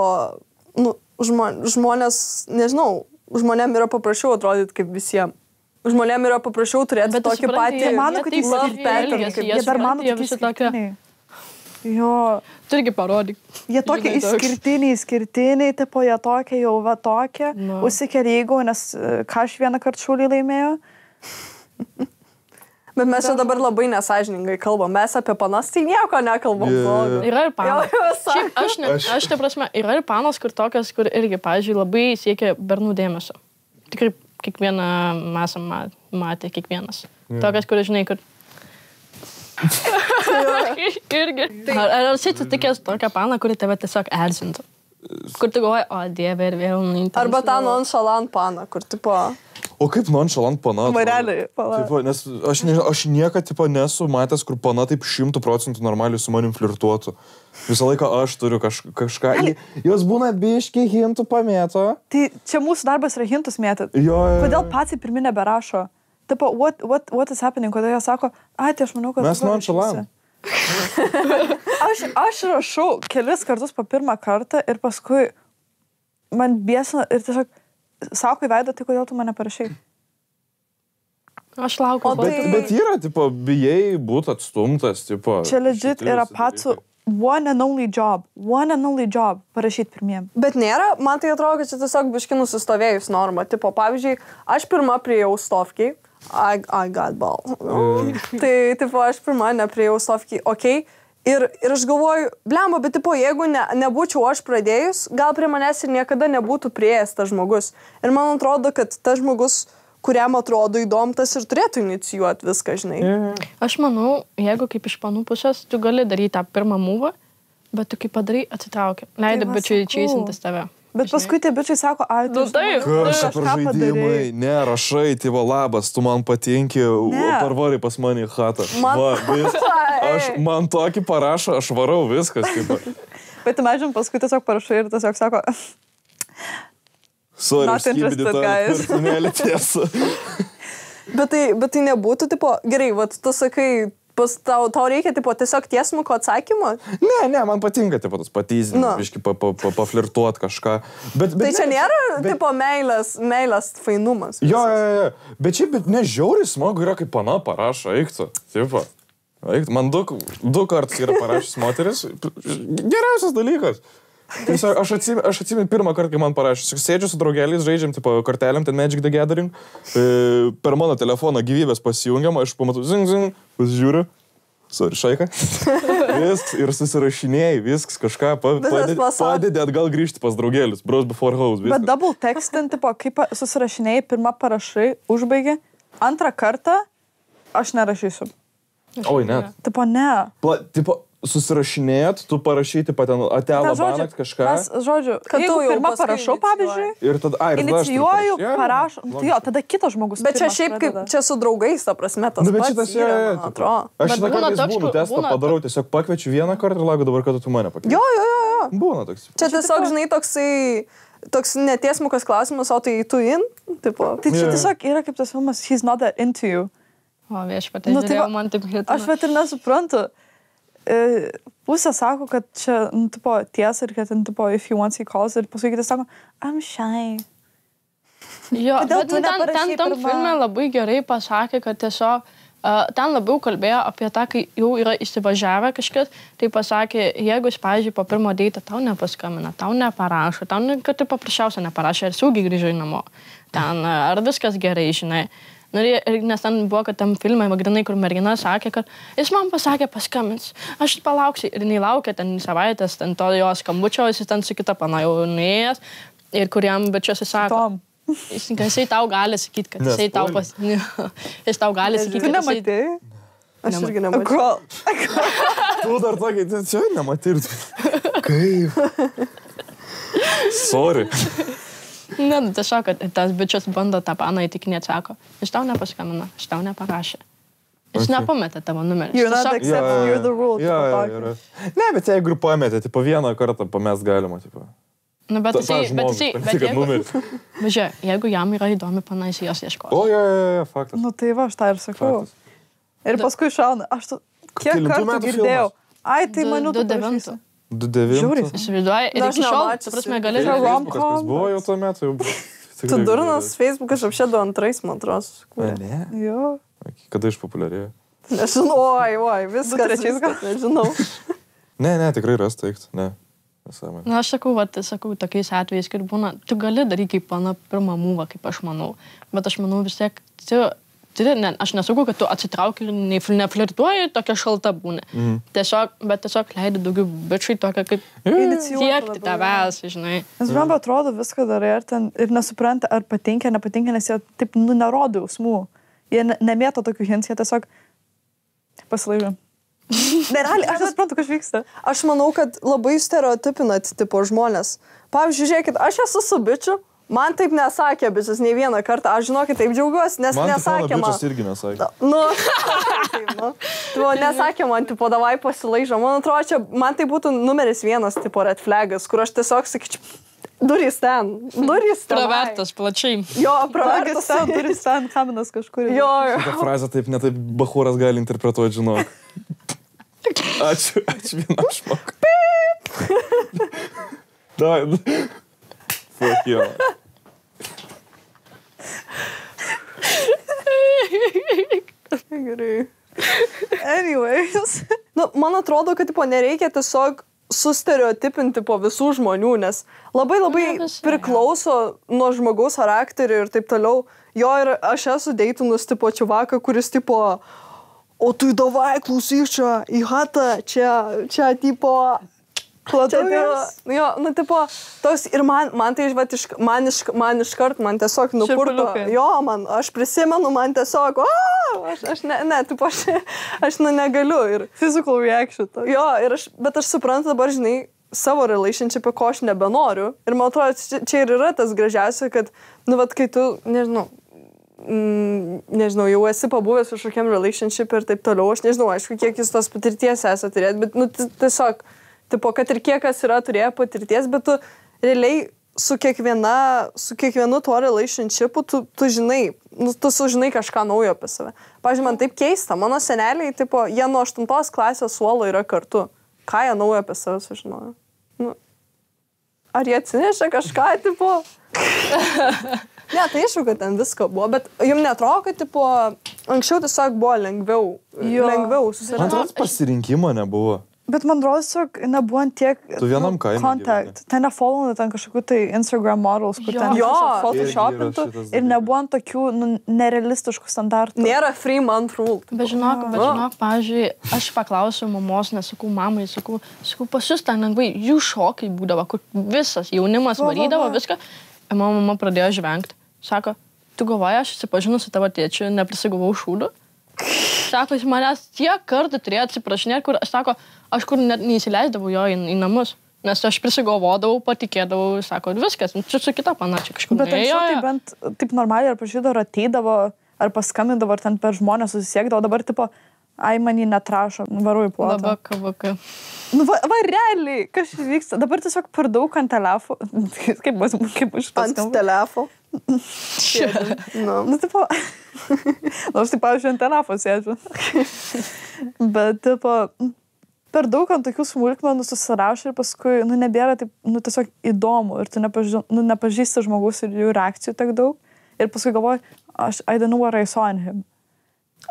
nu, žmonės, nežinau, žmonėm yra paprasčiau atrodyti kaip visiems. Žmonėm yra paprasčiau turėti tokį patį... Jie mano, kad jie dar mano, kad jie skirtiniai. Jo. Tu irgi parodyk. Jie tokie skirtiniai, tipo, jie tokie jau va tokie. Užsikerėgau, nes ką aš vieną kartą šūlį laimėjau. Bet mes čia dabar labai nesažiningai kalbam. Mes apie panas tai nieko nekalbam. Yra ir panas. Aš tai prasme, yra ir panas, kur tokios, kur irgi, pavyzdžiui, labai siekia bernų dėmesio. Tikrai kiekvieną esam matę, kiekvienas. Tokios, kur, žinai, kur... irgi. Ar esi tikęs tokią paną, kuri tave tiesiog erzintų? Kur tu galvoji, o dieve, ir vėl nuinti. Arba tą nonchalant paną, kur, tipo... O kaip nonchalant pana? Vareliai, pana. Nes aš niekad, tipo, nesu matęs, kur pana taip 100% normaliai su manim flirtuotų. Visą laiką aš turiu kažką. Jos būna biški hintų pamėto. Tai čia mūsų darbas yra hintus mėtyt. Kodėl pats į pirminę berašo? Tipo, what is happening? Kodėl jie sako, tai aš manau, kad... Mes nonchalant. Aš rašau kelis kartus po pirmą kartą ir paskui man biesina ir tiesiog sako į veidą, tai kodėl tu mane parašai? Aš laukiu. Bet yra, tipo, bijai būti atstumtas, tipo... Čia legit yra patsų one and only job parašyti pirmiem. Bet nėra, man tai atrodo, kad čia tiesiog biški nusistovėjus norma. Tipo, pavyzdžiui, aš pirma priėjau stovkiai. I got ball. Tai, tipo, aš pirma nepriejau stovkiai, okei. Ir aš galvoju, blemba, bet, tipo, jeigu nebūčiau aš pradėjus, gal prie manęs ir niekada nebūtų prieėjęs tas žmogus. Ir man atrodo, kad tas žmogus, kuriam atrodo įdomu, tas ir turėtų inicijuoti viską, žinai. Aš manau, jeigu kaip iš panų pusės, tu gali daryti tą pirmą mūvą, bet tu kaip padarai, atsitraukia. Leidai bičiui čeisintis tave. Bet paskui tie bičiai sako, tu taip. Kas čia per žaidimai? Ne, rašai, tai va labas, tu man patinki, parvarai pas mane į chatą. Man tokį parašo, aš varau viskas. Bet imagine, paskui tiesiog parašai ir tiesiog sako... Sorry, skibidi tą personelį tiesą. Bet tai nebūtų, tipo, gerai, va, tu sakai... Tau reikia, tipo, tiesiog tiesmuko atsakymo? Ne, man patinka, tipo, tas patyzinimas, biški paflirtuot kažką. Tai čia nėra, tipo, meilės fainumas. Jo. Bet šiaip, nežiauriai smagu yra, kaip pana parašo, eiktų. Tipo, man du kartus yra parašęs moteris. Geriausias dalykas. Tiesiog, aš atsimenu pirmą kartą, kai man parašė. Sėdžiu su draugeliais, žaidžiam, tipo, kortelėm, ten Magic the Gathering. Per mano telefoną gyvybės pasijungiam, aš pamatau, zing, pasižiūriu. Sorry, šaika. Viskas, ir susirašinėjai, viskas, kažką padėdė atgal grįžti pas draugelius. Bros before house, viskas. Bet double texting, tipo, kaip susirašinėjai, pirmą parašai, užbaigi, antrą kartą aš nerašysiu. Oi, ne. Tipo, ne. Tipo, susirašinėjot, tu parašyti ten atelą banakt kažką. Mes, žodžiu, kad tu pirmą parašau, pavyzdžiui, ir tada, inicijuoju, parašau, tai jo, tada kitas žmogus. Bet čia šiaip kaip, čia su draugais, ta prasme, tas pats yra, man atrodo. Aš šitą kartais būnu testą padarau, tiesiog pakviečiu vieną kartą ir laukiu dabar, kad tu mane pakviesi. Jo. Būna toks. Čia tiesiog, žinai, toks netiesmukas klausimas, o tai tu in, tipo. Tai čia tiesiog yra kaip tas filmas He's Not That Into You. O, viešpatai, žiūrėjau, man taip hitina. Aš vat ir nesuprantu. Pusė sako, kad čia, tipo, tiesa ir kad, tipo, if he wants, he calls, ir paskui kitas sako, I'm shy. Jo, bet ten tam filme labai gerai pasakė, kad tiesiog ten labiau kalbėjo apie tą, kai jau yra įsivažiavę kažkas, tai pasakė, jeigu jis, pavyzdžiui, po pirmo deitą tau nepaskamina, tau neparašo, tau, kad tai paprasčiausia neparašė, ir saugiai grįžai namo. Ten, ar viskas gerai, žinai. Nes ten buvo, kad tam filmai, grinai, kur mergina sakė, kad jis man pasakė paskambins, aš palauksiu. Ir jinai laukia ten savaitės, ten to jo skambučio, jis ten su kita pana jau nuėjęs. Ir kuriam bičiuose sako, jisai tau gali sakyti, kad jisai tau jis tau gali sakyti, kad jisai... Tu nematėjai? Aš irgi nemačiau. Tu dar tokį, čia nematyrt. Kaip? Sorry. Ne, tiesiog, kad tas bičias bando tą paną įtikinėti, sako, jis tau nepaskamina, jis tau neparašė. Jis nepametė tavo numerį. You're not accepting, you're the rule. Ne, bet jeigu pametė, tipo vieną kartą pamest galima, tipo. Nu, bet jeigu jam yra įdomi pana, jis jos ieškos. O, faktas. Nu, tai va, aš tą ir sakau. Ir paskui šauna. Aš kiek kartų girdėjau. Ai, tai maniau, tu 2-9. 2-9. Žiūri. Įsivaizduoji, ir iki šiol, suprasme, gali Kas buvo jau tuo metu? Tu durnas, Facebookas apšė 2-2, man atrodo. Ne? Jo. Kada išpopuliarėjo? Nežinau, oi, viskas, nežinau. Ne, tikrai ras teikti, ne. Nesąmonė. Na, aš sakau, tokiais atvejais, kai būna, tu gali daryti kaip pana pirmą mūvą, kaip aš manau. Bet aš manau vis tiek, aš nesakau, kad tu atsitrauki ir neflirtuoji, tokia šalta būna. Tiesiog leidi daugiau bičiai tokia kaip siekti tavęs, žinai. Nes man atrodo viską darai ir nesupranta, ar patinka, nepatinka, nes jie taip nerodo jausmų. Jie nemėto tokių hints, jie tiesiog pasilaižo. Nerealiai, aš nesuprantu, kas vyksta. Aš manau, kad labai stereotipinat tipo žmonės. Pavyzdžiui, žiūrėkit, aš esu su bičiu, man taip nesakė bičias nei vieną kartą, aš žinokit, taip džiaugiuosi, nes nesakė man. Man bičias irgi nesakė. Nesakė man, tipo, davai pasilaižo. Man atrodo, čia, man tai būtų numeris 1, tipo, red flagas, kur aš tiesiog sakyčiau, durys ten. Pravertas plačiai. Jo, pravertas ten, durys ten, kaminas kažkur. Jo. Šitą frazę taip netaip bachūras gali interpretuoti, žinok. Ačiū vienam žmogui. Davai. Fuck you. Gerai. Anyways. Man atrodo, kad tipo, nereikia tiesiog sustereotipinti po visų žmonių, nes labai priklauso nuo žmogaus charakterio ir taip toliau. Jo, ir aš esu deitinus tipo čiuvaką, kuris tipo, o tu davai klausyk čia į hatą, čia tipo... Jo, tipo, tos ir man tai man iškart, man tiesiog nupurto. Jo, aš prisimenu, man tiesiog, tipo, aš negaliu. Ir physical reaction. Jo, bet aš suprantu dabar, žinai, savo relationship'ą, ko aš nebenoriu. Ir man atrodo, čia ir yra tas gražiausia, kad, kai tu, nežinau, jau esi pabuvęs kažkokiam relationship ir taip toliau, aš nežinau, aišku, kiek jūs tos patirties esate turėti, bet, tiesiog, tipo, kad ir kiek kas yra turėję patirties, bet tu realiai su kiekvienu tuo relationshipu tu žinai, tu sužinai kažką naujo apie save. Pavyzdžiui, man taip keista, mano seneliai, tipo, jie nuo 8 klasės suolo yra kartu. Ką jie naujo apie save sužinojo? Ar jie atsinešė kažką, tipo? Ne, tai aišku, kad ten visko buvo, bet jums netrodo, kad, tipo, anksčiau tiesiog buvo lengviau susirasti. Man atrodo, pasirinkimo nebuvo. Bet man rodos, nebuvo tiek kontakt. Ten nefollowina ten kažkokių tai Instagram models, kur ten photoshopintų ir nebuvo tokių nerealistiškų standartų. Nėra free month rule. Bet žinok, pavyzdžiui, aš paklausiau mamos, nesakau mamai, sakau, pas jūs ten lengvai, jų šokai būdavo, kur visas jaunimas varydavo viską. Ir mama pradėjo žvengti. Sako, tu galvoji, aš įsipažinu su tavo tėčiu, neprisigavau šūdų. Sako, jis manęs tiek kartų turėjo atsiprašinėti, kur, sako, aš kur net neįsileisdavau jo į namus. Nes aš prisigalvodavau, patikėdavau, sako, viskas, čia su kita panačia kažkur. Bet anksčiau tai bent taip normaliai ar pažiūrėdavo, ar ateidavo, ar paskambindavo, ar ten per žmonės susisiekdavo. Dabar, tipo, ai, manį netrašo, varu į plotą. Vaka. Va, realiai, kas vyksta? Dabar tiesiog per daug ant telefo. Kaip aš ant telefo? Tipo... aš taip, pavyzdžiui, ant telefo sėdžiu. Bet, tipo, per daug ant tokių smulkmenų susirašo ir paskui, nebėra taip, tiesiog įdomu. Ir tu nepažįsti žmogus ir jų reakcijų tiek daug. Ir paskui galvoji, I don't know what I saw in him.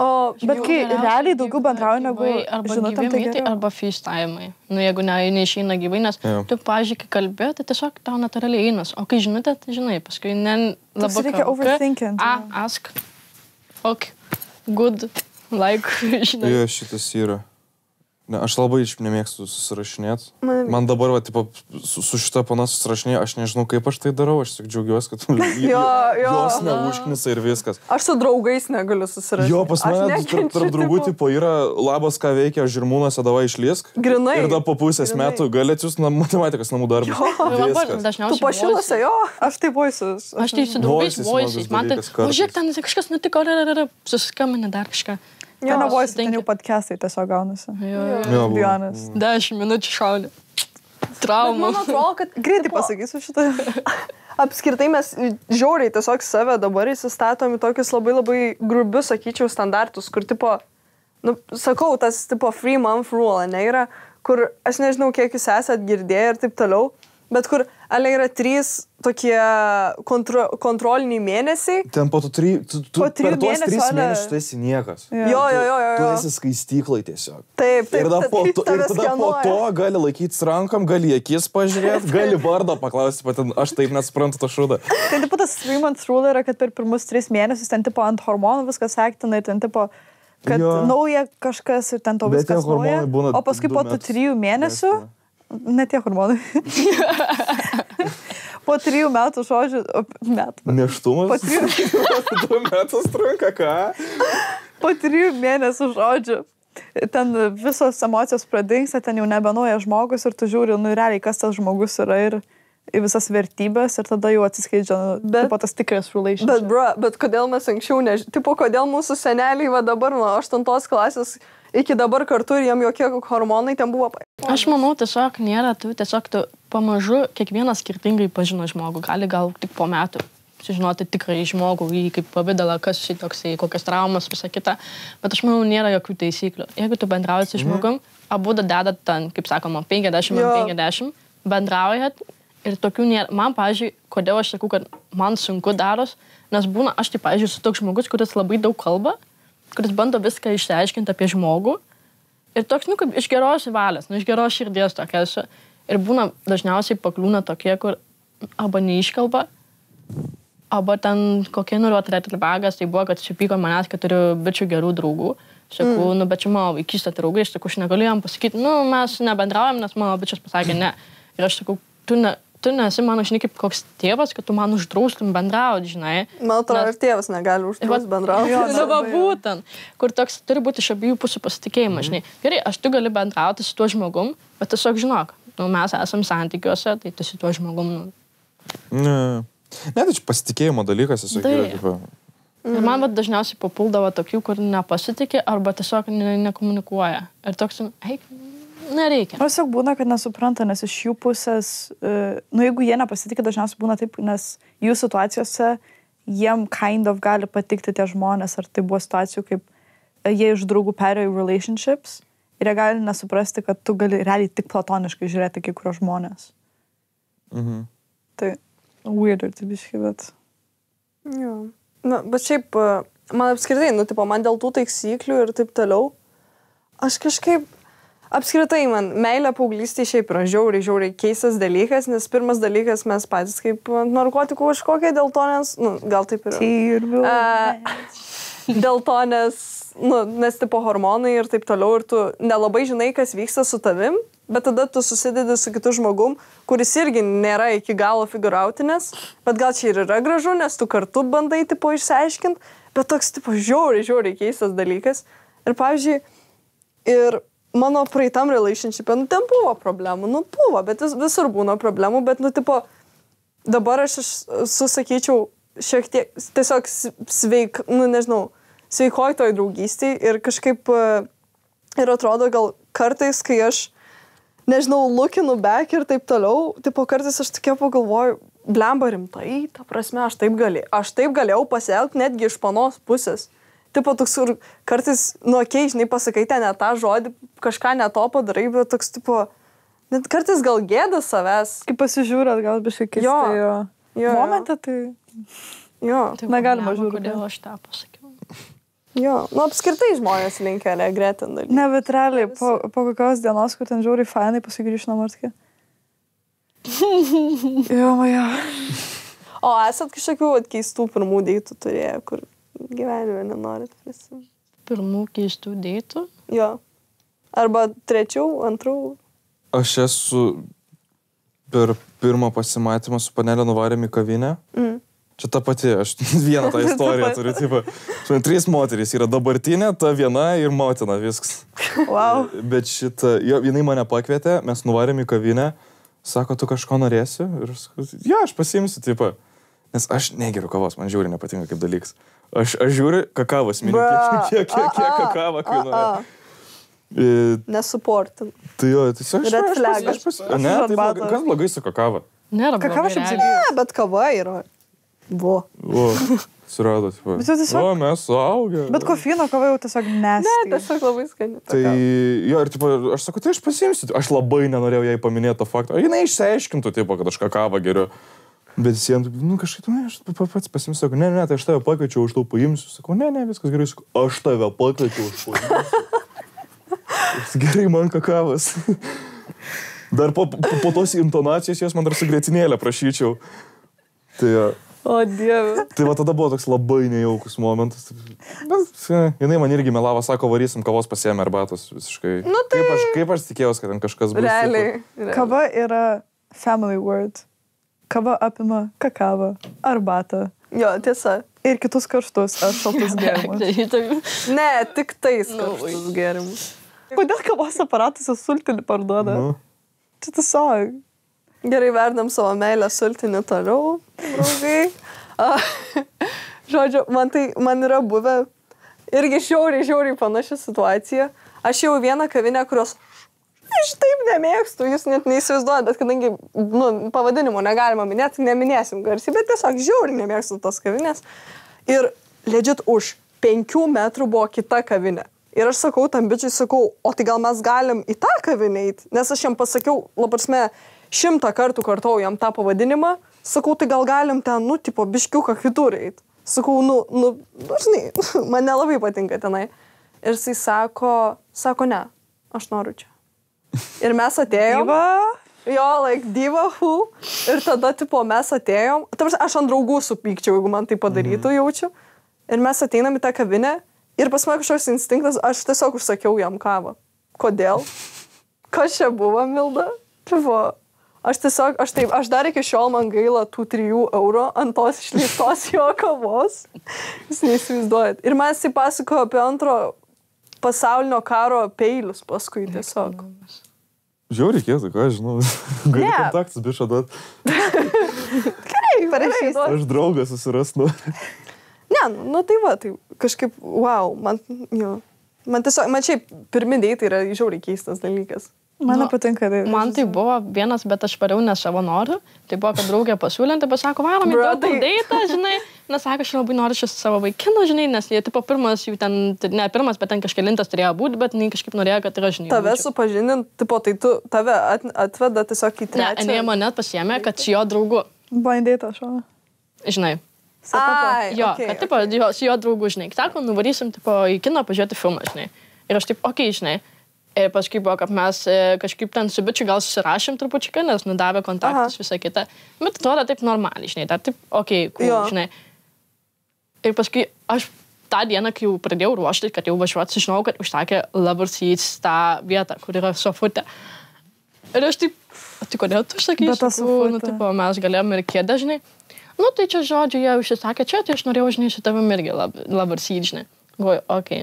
Bet kai realiai daugiau bendrauja negu žinotam, tai gerai. Arba FaceTime'ai. Jeigu neišeina gyvai, nes tu, pavyzdžiui, kai kalbėjai, tai tiesiog tau natūraliai einas. O kai žinote, tai žinai, paskui labai... reikia overthinking. Ask. Ok. Good. Like, žinai. Jo, šitas yra. Ne, aš labai nemėgstu susirašinėti. Man dabar, tipo, su šita pana susirašinėju, aš nežinau, kaip aš tai darau, aš tik džiaugiuosi, kad jos neužknisa ir viskas. Aš su draugais negaliu susirašinėti. Jo, pas mane tarp draugų, tipo, yra labas, ką veikia, žirmūnuose, davai išliesk. Grinai. Ir da po pusės metų gali atsiųsti matematikos namų darbus. Dažniausiai tu pašilose, jo. Aš tai voices. Aš tai su draugais voices. Man tai, žiūrėk, ten kažkas nutiko, susiskambinė dar kažką. Jo, voice, ten jau podcastai tiesiog gaunasi. Jo. 10 minučių šaudė. Trauma. Man atrodo, kad greitai pasakysiu šitą. Apskritai mes žiauriai tiesiog save dabar įsistatom į tokius labai grubius, sakyčiau, standartus, kur tipo Nu, sakau, tas tipo free month rule, ne, yra, kur aš nežinau, kiek jūs esat girdėję ir taip toliau, bet kur ale yra 3 tokie kontroliniai mėnesiai. Ten po tų 3 per tuos 3 mėnesius tu esi niekas. Jo. Tu esi skaistyklai tiesiog. Taip. Ir tada po to gali laikytis rankam, gali akis pažiūrėti, gali vardą paklausti, bet aš taip nesuprantu to šūdą. Tai tipo tas 3 month rule yra, kad per pirmus 3 mėnesius ten tipo ant hormonų viskas aktina, ten tipo, kad nauja kažkas ir ten to viskas nauja. O paskui po tų 3 mėnesių, ne tie hormonai. Po 3 metų žodžių... Neštumas? Po 2 metus trunka, ką? Po 3 mėnesių žodžių. Ten visos emocijos pradingsta, ten jau nebenauja žmogus ir tu žiūri, nu realiai, kas tas žmogus yra ir į visas vertybės ir tada jau atsiskleidžia tipo tas tikras relationship. Bet kodėl mes anksčiau tipo, kodėl mūsų seneliai va dabar nuo 8 klasės iki dabar kartu ir jam jokie hormonai ten buvo. Aš manau, tiesiog nėra, tu pamažu kiekvienas skirtingai pažino žmogų, gali gal tik po metų sužinoti tikrai žmogų, jį kaip pavidalą, kas šitoksai, kokias traumas, visą kitą, bet aš manau, nėra jokių taisyklių. Jeigu tu bendrauji su žmogum, abu dedat ten, kaip sakoma, 50-50, bendraujat ir tokių nėra. Man, pavyzdžiui, kodėl aš sakau, kad man sunku daros, nes būna, aš tai, pavyzdžiui, su toks žmogus, kuris labai daug kalba, kuris bando viską išsiaiškinti apie žmogų. Ir toks, nu, kaip iš geros valios, iš geros širdies tokia esu. Ir būna dažniausiai pakliūna tokie, kur arba neiškalba, arba ten kokie nuruot retribagas, tai buvo, kad supyko manęs, kad turiu bičių gerų draugų. Sakau, nu, bet čia mano vaikystė draugai, aš sakau, aš negaliu jam pasakyti, nu, mes nebendraujam, nes mano bičias pasakė ne. Ir aš sakau, tu nesi mano, žinai, kaip koks tėvas, kad tu man uždraustum bendrauti, žinai. Man atrodo, ir tėvas negali uždrausti bendrauti. Nu, va, būtent, kur toks turi būti iš abiejų pusių pasitikėjimas, žinai. Gerai, aš tu gali bendrauti su tuo žmogum, bet tiesiog žinok, nu, mes esam santykiuose, tai tu su tuo žmogum, nu. Ne, tai čia pasitikėjimo dalykas, tiesiog yra, tipo. Ir man dažniausiai papuldavo tokių, kur nepasitikė arba tiesiog nekomunikuoja. Ir toks, eik, nereikia. Tiesiog būna, kad nesupranta, nes iš jų pusės, nu jeigu jie nepasitikė, dažniausiai būna taip, nes jų situacijose jiem kind of gali patikti tie žmonės, ar tai buvo situacijų, kaip jie iš draugų perėjo į relationships ir jie gali nesuprasti, kad tu gali realiai tik platoniškai žiūrėti kai kurios žmonės. Tai weird ir tai biškai, bet... Jo. Nu, bet šiaip, man apskritai, nu, tipo, man dėl tų taisyklių ir taip toliau, aš kažkaip, apskritai, man meilė paauglystė šiaip yra žiauriai keistas dalykas, nes pirmas dalykas mes patys kaip narkotikų kažkokie dėl to, nes, nu, gal taip yra. Dėl to, nes tipo hormonai ir taip toliau, ir tu nelabai žinai, kas vyksta su tavim, bet tada tu susidedi su kitu žmogum, kuris irgi nėra iki galo figurautinės, bet gal čia ir yra gražu, nes tu kartu bandai tipo išsiaiškinti, bet toks tipo žiauriai keistas dalykas. Ir pavyzdžiui, ir mano praeitam relationship'e, nu, ten buvo problemų, nu, buvo, bet visur būna problemų, bet, nu, tipo, dabar aš susakyčiau šiek tiek, tiesiog sveikoj toj draugystėj ir kažkaip ir atrodo gal kartais, kai aš nežinau, lookinu back ir taip toliau, tipo kartais aš tokia pagalvoju, blemba rimtai, ta prasme, aš taip galėjau pasielgti netgi iš panos pusės. Tipo toks, kartais, nu, žinai, pasakai ten ne tą žodį, kažką ne to padarai, bet toks, tipo, net kartais gal gėda savęs. Kaip pasižiūrėt, gal biškai keistai jo momentą, tai... Jo. Negalima žiūrėti. Kodėl aš tą pasakiau? Jo, nu apskritai žmonės linkia regretin dalykų. Ne, bet realiai, po kokios dienos, kur ten žiūri fainai, paskui grįžti namo ir tokia. Jo, maja. O esat kažkokių keistų pirmų deitų turėję, kur gyvenime nenorit prisimti? Pirmų keistų deitų? Jo. Arba trečių, antrų? Aš esu per pirmą pasimatymą su panelė nuvarėm į kavinę. Čia ta pati, aš vieną tą istoriją turiu, tipo, 3 moterys, yra dabartinė, ta viena ir motina, viskas. Wow. Bet jinai mane pakvietė, mes nuvarėm į kavinę, sako, tu kažko norėsi? Ir aš sakau, ja, aš pasiimsiu, tipo, nes aš negeriu kavos, man žiūri nepatinka kaip dalykas. Aš žiūri kakavos, miniu, kiek kakavą kainuoja. Nesuportin. Tai jo, tiesiog aš pasiimsiu. Ne, tai kas blogai su kakava? Nėra blogai. Kakava šiaip ne, bet kava yra. Vo. atsirado. Bet jau tiesiog... O, mes suaugę. Bet kofeino kava jau tiesiog nestai. Ne, tiesiog labai skani. Tai, jo, ir tipo, aš sakau, tai aš pasiimsiu. Aš labai nenorėjau jai paminėti tą faktą. Jinai išsiaiškintų, tipo, kad aš kavą geriu. Bet jis, nu, kažkaip, ne, aš pats pasimsiu. Sakau, ne, tai aš tave pakviečiau, už tau paimsiu. Sakau, ne, viskas gerai. Sakau, aš tave pakviečiau, už paimsiu. Gerai, man kakavas. Dar po tos intonacijos jos man dar su grėtinėlė prašyčiau. Tai, O Dieve. Tai va tada buvo toks labai nejaukus momentas. Bet jinai man irgi melavo, sako, varysim kavos pasiėmė arbatos visiškai. Nu, tai... Kaip aš tikėjausi, kad ten kažkas bus. Realiai. Kava yra family word. Kava apima kakavą, arbatą. Jo, tiesa. Ir kitus karštus ar šaltus gėrimus. Ne, tik tais karštus gėrimus. Kodėl kavos aparatas sultinį parduoda? Nu. Čia tiesiog. Gerai, verdam savo meilę sultinį toliau, draugai. Žodžiu, man yra buvę irgi žiauriai panaši situacija. Aš jau vieną kavinę, kurios aš taip nemėgstu, jūs net neįsivaizduojat, bet kadangi pavadinimo negalima minėti, neminėsim garsiai, bet tiesiog žiauriai nemėgstu tos kavinės. Ir legit už 5 metrų buvo kita kavinė. Ir aš sakau, tam bičiui sakau, o tai gal mes galim į tą kavinę eiti? Nes aš jam pasakiau, labarsme, 100 kartų kartau jam tą pavadinimą. Sakau, tai gal galim ten, tipo, biškiuką kitur eiti. Sakau, žinai, man nelabai patinka tenai. Ir jisai sako, ne, aš noriu čia. Ir mes atėjom. Diva? Jo, diva, who. Ir tada, tipo, mes atėjom. Aš ant draugų supykčiau, jeigu man tai padarytų, jaučiu. Ir mes ateinam į tą kavinę. Ir pas mane kažkoks instinktas, aš tiesiog užsakiau jam kavą. Kodėl? Kas čia buvo, Milda? Tipo, aš dar iki šiol man gaila tų 3 eurų ant tos išleistos jo kavos. Jūs neįsivaizduojat. Ir man jisai pasakojo apie antro pasaulinio karo peilius paskui tiesiog. Žiau reikėtų, ką aš žinau. Gali kontaktus bišą duot. Gerai, parašysiu. Aš draugą susiras noriu. Ne, tai va, tai kažkaip, wow, man šiaip pirmi deitai yra žiauriai keistas dalykas. Man patinka tai. Man tai buvo vienas, bet aš pariau ne savo noriu. Tai buvo, kad draugė pasiūlė, tai pasako, varom į tokį deitą, žinai. Nes sako, aš labai noriu šis savo vaikiną, žinai, nes jie tipo pirmas jų ten, ne pirmas, bet ten kažkelintas turėjo būti, bet jinai kažkaip norėjo, kad yra, žinai. Tave supažinint, tipo, tai tu tave atveda tiesiog į trečią. Ne, jinai mane pasiėmė, kad su jo draugu. Blind date aš. Žinai. Jo, kad tipo, su jo draugu, žinai. Sako, nuvarysim tipo, į kiną pažiūrėti filmą, žinai. Ir aš taip, okei, žinai. Ir paskui buvo, kad mes kažkaip ten su bičiu gal susirašėm trupučiuką, nes nudavė kontaktus visą kitą. Bet atrodo taip normaliai, žinai. Dar taip, okei, cool, žinai. Ir paskui aš tą dieną, kai jau pradėjau ruošti, kad jau važiuoti, sužinojau, kad užsakė Lovers Eats tą vietą, kur yra sofutė. Ir aš taip, tai kodėl tu sakai, tipo, mes galėjom ir kėdę, žinai. Nu, tai čia žodžiu, jie užsisakė čia, tai aš norėjau, žinai, su tavim irgi Lovers Eats, žinai. Galvoju, okei.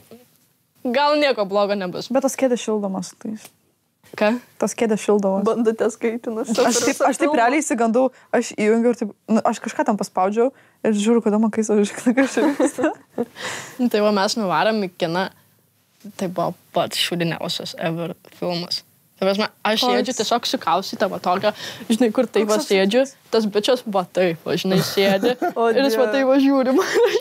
Gal nieko blogo nebus. Bet tas kėdės šildomas. Tai... Ką? Tas kėdės šildomas. Bandate skaitinas. Aš taip realiai įsigandau, aš įjungiau ir taip, aš kažką tam paspaudžiau ir žiūriu, kodėl man kaisa kažkaip. Tai va, mes nuvarom į kiną. Tai buvo pats šūdiniausias ever filmas. Aš sėdžiu tiesiog sukausytą va tokią, žinai, kur tai va sėdžiu, tas bičias va taip, va, žinai, sėdi ir jis va taip va žiūri man.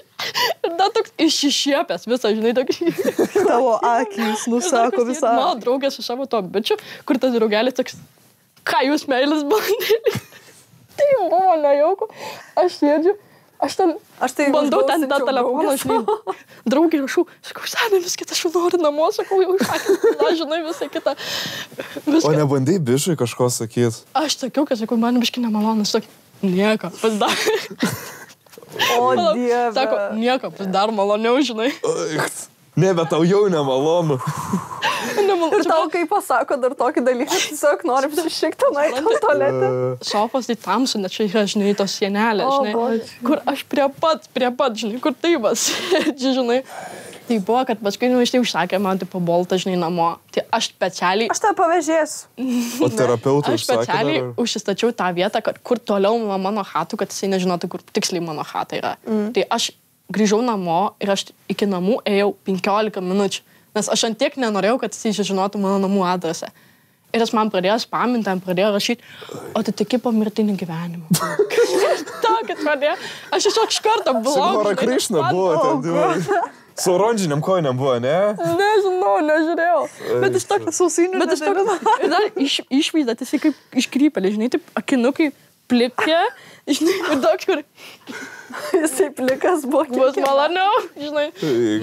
Ir dar toks iššiepęs visą, žinai, tokį. Tavo akys nusako visą. Mano draugė su savo to bičiu, kur tas draugelis toks, ką jūs meilis bandėlį. Tai buvo nejauku. Aš sėdžiu. Aš tai bandau ten tą telefoną, žinai, draugį rašau, sakau, senai, vis kitą aš jau noriu namo, sakau, jau išakė, žinai, visą kitą. O nebandai bišui kažko sakyt? Aš sakiau, kad sakau, man biškai nemalonu, sakau, nieko, pasidarė. O Dieve. Sako, nieko, pasidarė maloniau, žinai. Ne, bet tau jau nemalonu. Ir tau, kai pasako dar tokį dalyką, tiesiog nori pasišikti nueiti į tualetę. Sofos tai tamsu, net čia yra, žinai, tos sienelės, žinai, kur aš prie pat, žinai, kur tai vas, žinai. Tai buvo, kad paskui iš tai užsakė man tipo boltą, žinai, namo. Tai aš specialiai... Aš tave pavežėsiu. O terapeutų užsakė? Aš specialiai užsistačiau tą vietą, kad kur toliau nuo mano chatų, kad jisai nežinotų, kur tiksliai mano chata yra. Tai aš grįžau namo ir aš iki namų ėjau 15 minučių. Nes aš antiek nenorėjau, kad jisai žinotų mano namų adresą. Ir jis man pradėjo spaminti, pradėjo rašyti, o tu tiki po mirtinį gyvenimą. Tokį pradėjo. Aš tiesiog iš karto buvau. Hara Krišna buvo ten. Su oranžiniam kojiniam buvo, ne? Nežinau, nežiūrėjau. Bet iš tokio sausinių. Bet iš tokio. Ir dar išvaizda, jisai kaip iškrypelė, žinai, taip akinukai plikė, žinai, ir toks, kur... Jisai plikas buvo. Bus maloniau, žinai.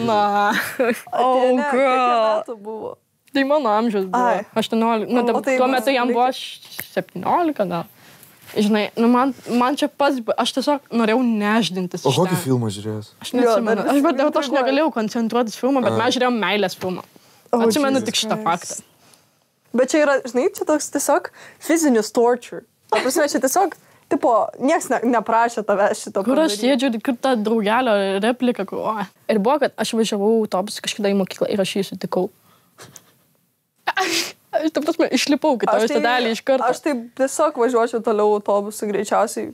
Na. Kiek metų buvo? Tai mano amžius buvo. 18. Nu, tuo metu jam buvo 17 gal. Žinai, nu man čia pats, aš tiesiog norėjau neždintis. O kokį filmą žiūrėjęs? Aš neatsimenu. Bet aš negalėjau koncentruotis filmą, bet mes žiūrėjom meilės filmą. Atsimenu tik šitą faktą. Bet čia yra, žinai, čia toks tiesiog fizinis torture. O prasme, čia tiesiog, tipo, nieks neprašė tavęs šito. Kur aš sėdžiu, kur ta draugelio replika, kur... Ir buvo, kad aš važiavau autobusą kažkada į mokyklą ir aš jį sutikau. Aš, ta prasme, išlipau kitoj stotelį iš karto. Aš taip tiesiog važiuočiau toliau autobusu greičiausiai.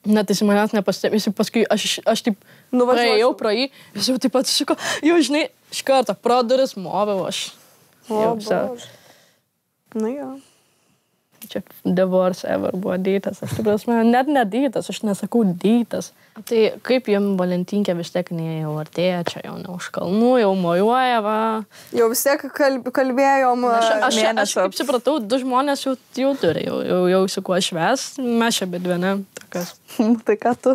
Net jis manęs nepastebėsi, paskui aš taip praėjau pro jį, jis jau taip atsisuko, jau žinai, iš karto pro duris moviau aš. O, bož. Nu jo. Čia divorce ever buvo dėtas, aš taip prasme, net nedėtas, aš nesakau dėtas. Tai kaip jums Valentinkė vis tiek jau artėja, čia jau ne už kalnų, jau mojuoja, va. Jau vis tiek kalbėjom mėnesio. Aš kaip supratau, 2 žmonės jau turi, jau su kuo švęs, mes čia bet viena. Tai ką tu?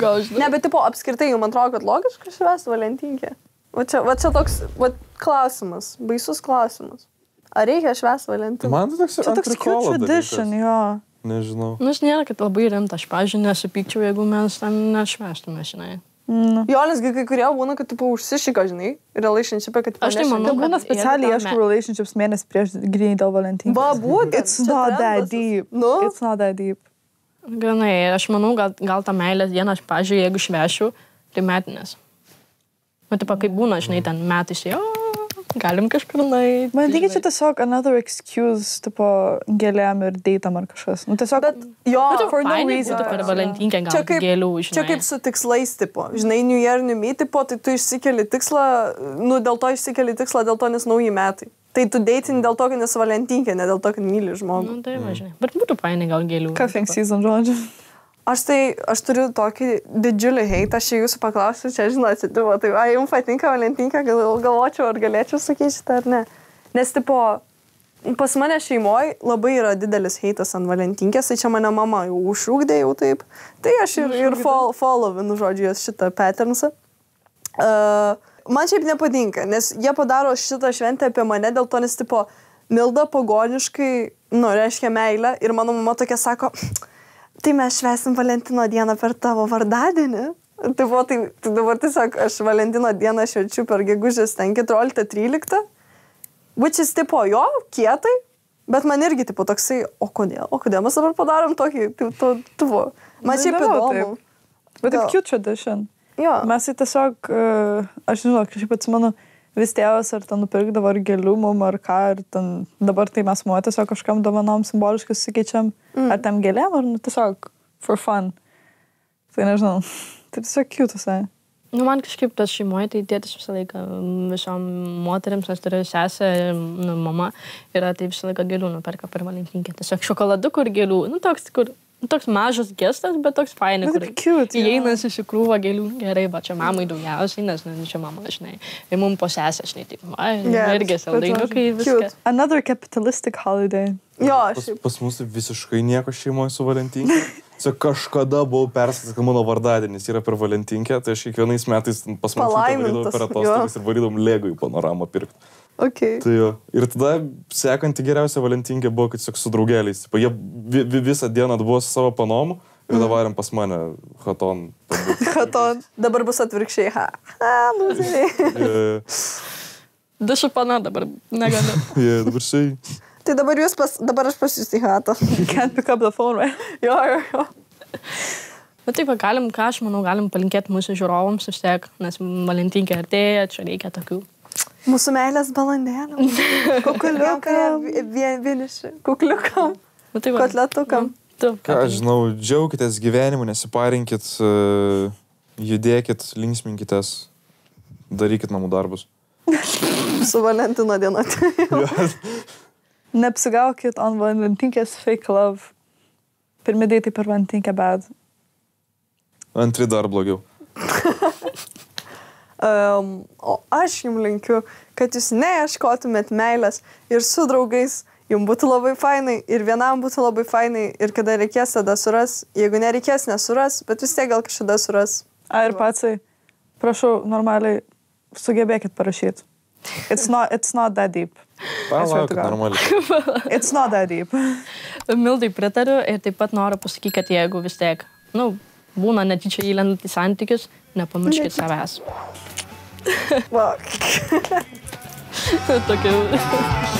Gal žinai. Ne, bet tipo apskritai, man atrodo, kad logiška švęs Valentinkė. Va čia toks klausimas, baisus klausimas. Ar reikia švęs Valentiną? Man tai toks cute tradition, jo. Nežinau. Nu, jis nėra, kad labai rimta, aš, pavyzdžiui, nesupykčiau, jeigu mes ten nešvęstume, žinai. Jo, nesgi kai kurie būna, kad tipo užsišika, žinai, relationship'e, kad tipo aš tai manau, kad būna specialiai ieškau relationships mėnesį prieš grinį dėl Valentinos. Va, būtent. It's not that deep. Nu? It's not that deep. Ganai, aš manau, gal tą meilės dieną, aš, pavyzdžiui, jeigu švešiu, tai metinės. Nu, tipo, kaip būna, žinai, ten metai išėjo, galim kažkur nueiti. Man reikia čia tiesiog another excuse, tipo, gėlėm ir deitam ar kažkas. Nu, tiesiog, Bet jo, for no Fainai reason. būtų per Valentinkę gal gėlių, žinai. Čia kaip su tikslais, tipo. Žinai, New Year, New Me, tipo, tai tu išsikeli tikslą, nu, dėl to išsikeli tikslą, dėl to, nes nauji metai. Tai tu deitin dėl to, kad nes Valentinkė, ne dėl to, kad myli žmogų. Nu, tai važinai. Bet būtų fainai gal gėlių. Cuffing season, žodžiu. Aš turiu tokį didžiulį heitą, aš jūsų paklausiu, čia žinote, tai jums patinka Valentinka, galvočiau, ar galėčiau sakyti šitą ar ne. Nes, tipo, pas mane šeimoje labai yra didelis heitas ant Valentinkės, tai čia mane mama jau užšūkdė jau taip. Tai aš ir followinu, žodžiu, šitą patternsą. Man šiaip nepatinka, nes jie padaro šitą šventę apie mane, dėl to, nes, tipo, Milda pagoniškai, nu, reiškia meilę ir mano mama tokia sako, tai mes švęsim Valentino dieną per tavo vardadienį. Tai dabar tiesiog aš Valentino dieną švenčiu per gegužės 14-13. Which is tipo jo, kietai, bet man irgi tipo toksai, o kodėl mes dabar padarom tokį, tipo, man šiaip įdomu. Bet taip cute tradition. Jo. Mes tai tiesiog, aš žinau, kažkaip atsimenu, vis tėvas ar ten nupirkdavo ar gėlių mum ar ką, ir ten dabar tai mes tiesiog kažkam dovanom simboliškai susikeičiam, ar tam gėlėm, ar nu, tiesiog for fun. Tai nežinau, tai tiesiog cute visai. Nu, man kažkaip tas šeimoje, tai tėtis visą laiką visom moteriams, nes turiu sesę, nu, mama, yra tai visą laiką gėlių nuperka per Valentinkę. Tiesiog šokoladukų ir gėlių, nu, toks mažas gestas, bet toks fainai, kur įeina susikrūva gėlių. Gerai, va, čia mamai daugiausiai, nes čia mama, žinai, ir mums po sesę, žinai, taip, irgi saldainukai, viską. Another capitalistic holiday. Jo, pas mus visiškai nieko šeimoje su Valentinke. Kažkada buvau persakęs, kad mano vardadienis yra per Valentinkę, tai aš kiekvienais metais pas mus varydavau per atostogas ir varydavau Lego į panoramą pirkti. Okay. Tai jo. Ir tada sekanti geriausia Valentinkė buvo, kad tiesiog su draugeliais. Jie visą dieną buvo su savo panomu ir davarėm pas mane haton. Haton. Dabar bus atvirkščiai. Lūzeriai. Dušu pana dabar negaliu. Dabar šiai. Tai dabar aš pas jūs į hatą. Can't pick up the phone, right? Jo. Bet taip, ką aš manau, galim palinkėti mūsų žiūrovams vis tiek, nes Valentinkė artėja, čia reikia tokių. Mūsų meilės balandėlių. Kukuliukam. Vieniši. Kukliukam. Kotletukam. Ką aš žinau, džiaukitės gyvenimu, nesiparinkit, judėkit, linksminkitės, darykit namų darbus. Su Valentino diena. Neapsigaukit on valentinkės fake love. Pirmi dėtai per valentinkę bad. Antri dar blogiau. O aš jums linkiu, kad jūs neieškotumėt meilės ir su draugais jums būtų labai fainai ir vienam būtų labai fainai ir kada reikės, tada suras. Jeigu nereikės, nesuras, bet vis tiek gal kažkada suras. Ir patsai, prašau, normaliai sugebėkit parašyti. It's not that deep. Palauk, normaliai. It's not that deep. Mildai pritariu ir taip pat noriu pasakyti, kad jeigu vis tiek, būna netyčia įlendant į santykius, nepamirškit savęs. Va. Tokiu.